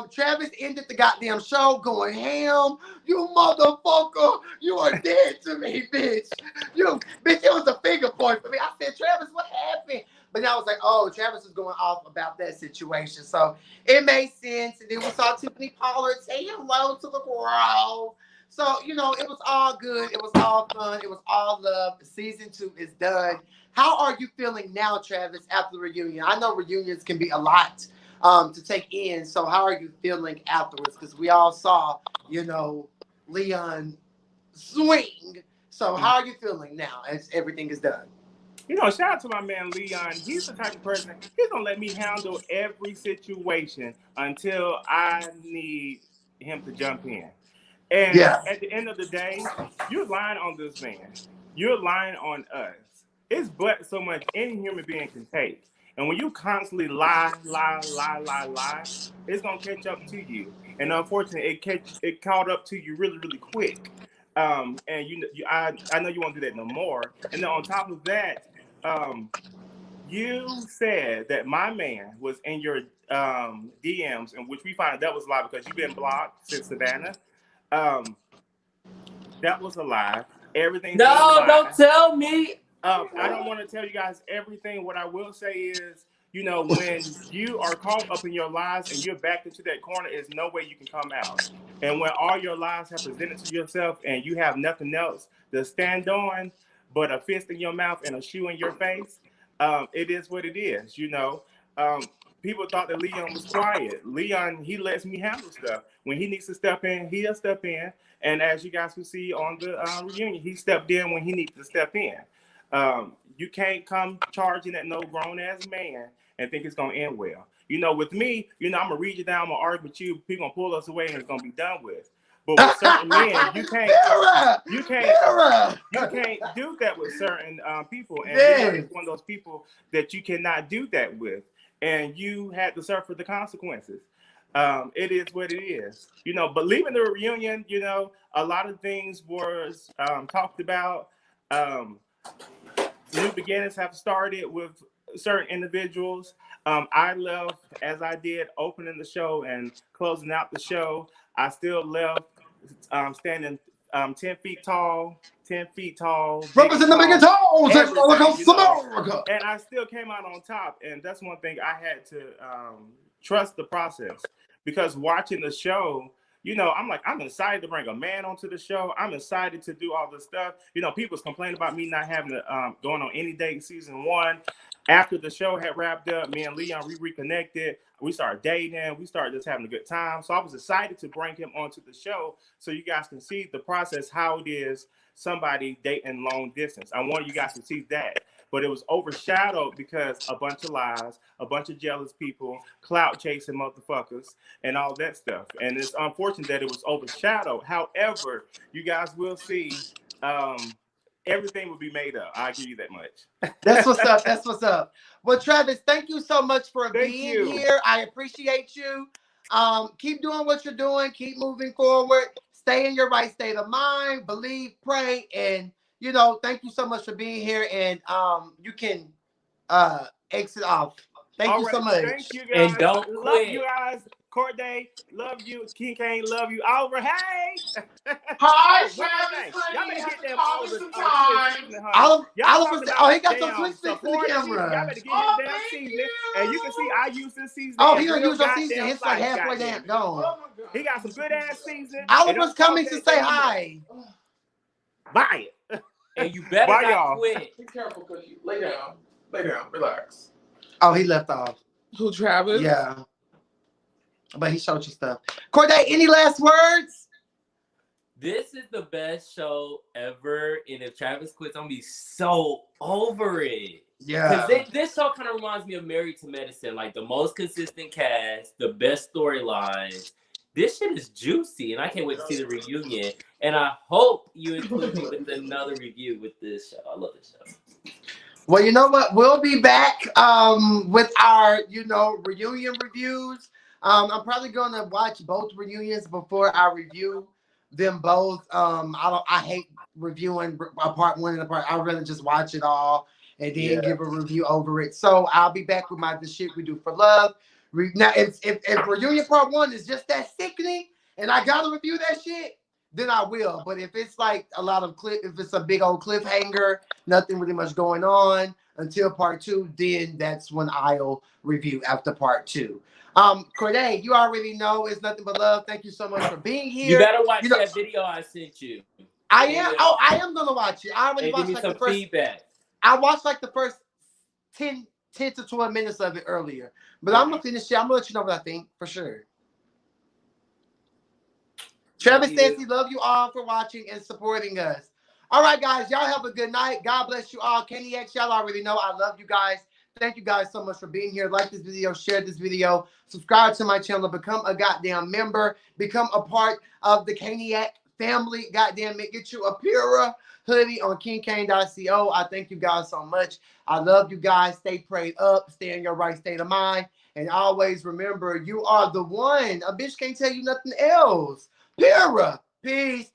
Travis ended the goddamn show going ham. You motherfucker, you are dead to me, bitch. Bitch, it was a finger point for me. I said, Travis, what happened? But then I was like, oh, Travis was going off about that situation. So it made sense. And then we saw Tiffany Pollard say hello to the world. So, it was all good. It was all fun. It was all love. Season 2 is done. How are you feeling now, Travis, after the reunion? I know reunions can be a lot to take in. So how are you feeling afterwards? Because we all saw, Leon swing. So how are you feeling now as everything is done? Shout out to my man Leon. He's the type of person, he's going to let me handle every situation until I need him to jump in. And at the end of the day, you're lying on this man. You're lying on us. It's but so much any human being can take. And when you constantly lie, it's going to catch up to you. And unfortunately, it caught up to you really, really quick. And I know you won't do that no more. And then on top of that, you said that my man was in your DMs, in which we find that was a lie because you've been blocked since Savannah. That was a lie. Everything. No, don't tell me. I don't want to tell you guys everything. What I will say is, when you are caught up in your lies and you're backed into that corner, there's no way you can come out. And when all your lies have presented to yourself and you have nothing else to stand on, but a fist in your mouth and a shoe in your face. It is what it is, you know. People thought that Leon was quiet. Leon, he lets me handle stuff. When he needs to step in, he'll step in. And as you guys will see on the reunion, he stepped in when he needed to step in. You can't come charging at no grown-ass man and think it's going to end well. You know, with me, you know, I'm going to read you down, I'm going to argue with you, people going to pull us away and it's going to be done with. But with certain men, you can't do that with certain people. And Leon is one of those people that you cannot do that with. And you had to suffer the consequences. It is what it is, you know. But leaving the reunion, you know, a lot of things was talked about. New beginnings have started with certain individuals. I left as I did opening the show and closing out the show. I still left standing 10 feet tall. Represent the big and tall. And I still came out on top. And that's one thing I had to trust the process. Because watching the show, you know, I'm excited to bring a man onto the show. I'm excited to do all this stuff. You know, people's complaining about me not having to going on any date season 1. After the show had wrapped up, me and Leon, we reconnected. We started dating. We started just having a good time. So I was excited to bring him onto the show so you guys can see the process, how it is somebody dating long distance. I wanted you guys to see that. But it was overshadowed because a bunch of lies, a bunch of jealous people, clout chasing motherfuckers, and all that stuff. And it's unfortunate that it was overshadowed. However, you guys will see everything will be made up. I'll give you that much. That's what's up. That's what's up. Well, Travis, thank you so much for being here. I appreciate you. Keep doing what you're doing. Keep moving forward. Stay in your right state of mind. Believe, pray, and you know, thank you so much for being here. And you can exit off. Thank you so much. Thank you guys. And don't love quit. you guys. Cordae, love you. King Cain, love you. Oliver, hey. Hi, Travis. Y'all better get them Oliver. Oliver, he got some sweet sticks in the camera. Y'all better get his damn seasoning. And you can see I use this seasoning. Oh, he gonna use your seasoning. It's like halfway down. Oh He got some good ass seasoning. Oliver's coming to say hi. Buy it. And you better Bye, not y'all. quit. Be careful, Cookie. Lay down, relax. Oh, he left off. Who, Travis? Yeah. But he showed you stuff. Cordae, any last words? This is the best show ever. And if Travis quits, I'm gonna be so over it. Yeah. Because this show kind of reminds me of Married to Medicine. Like the most consistent cast, the best storylines. This shit is juicy, and I can't wait to see the reunion. And I hope you include me with another review with this show. I love this show. Well, you know what? We'll be back with our, you know, reunion reviews. I'm probably going to watch both reunions before I review them both. I hate reviewing a part 1 and a part. I'd rather just watch it all and then give a review over it. So I'll be back with the shit we do for love. Now, if reunion part 1 is just that sickening and I gotta review that shit, then I will. But if it's like a lot of if it's a big old cliffhanger, nothing really much going on until part 2, then that's when I'll review after part 2. Cordae, you already know it's nothing but love. Thank you so much for being here. You gotta watch that video I sent you. I am. Oh, I am gonna watch it. I already watched like the first feedback. I watched like the first 10 to 12 minutes of it earlier. But I'm gonna finish it. I'm gonna let you know what I think for sure. Travis says he love you all for watching and supporting us. All right, guys, y'all have a good night. God bless you all. Kenny X, y'all already know I love you guys. Thank you guys so much for being here. Like this video, share this video, subscribe to my channel, become a goddamn member, become a part of the Cainiac family. Goddamn it, get you a Pura hoodie on KingCain.co. I thank you guys so much. I love you guys. Stay prayed up, stay in your right state of mind, and always remember you are the one. A bitch can't tell you nothing else. Pura. Peace.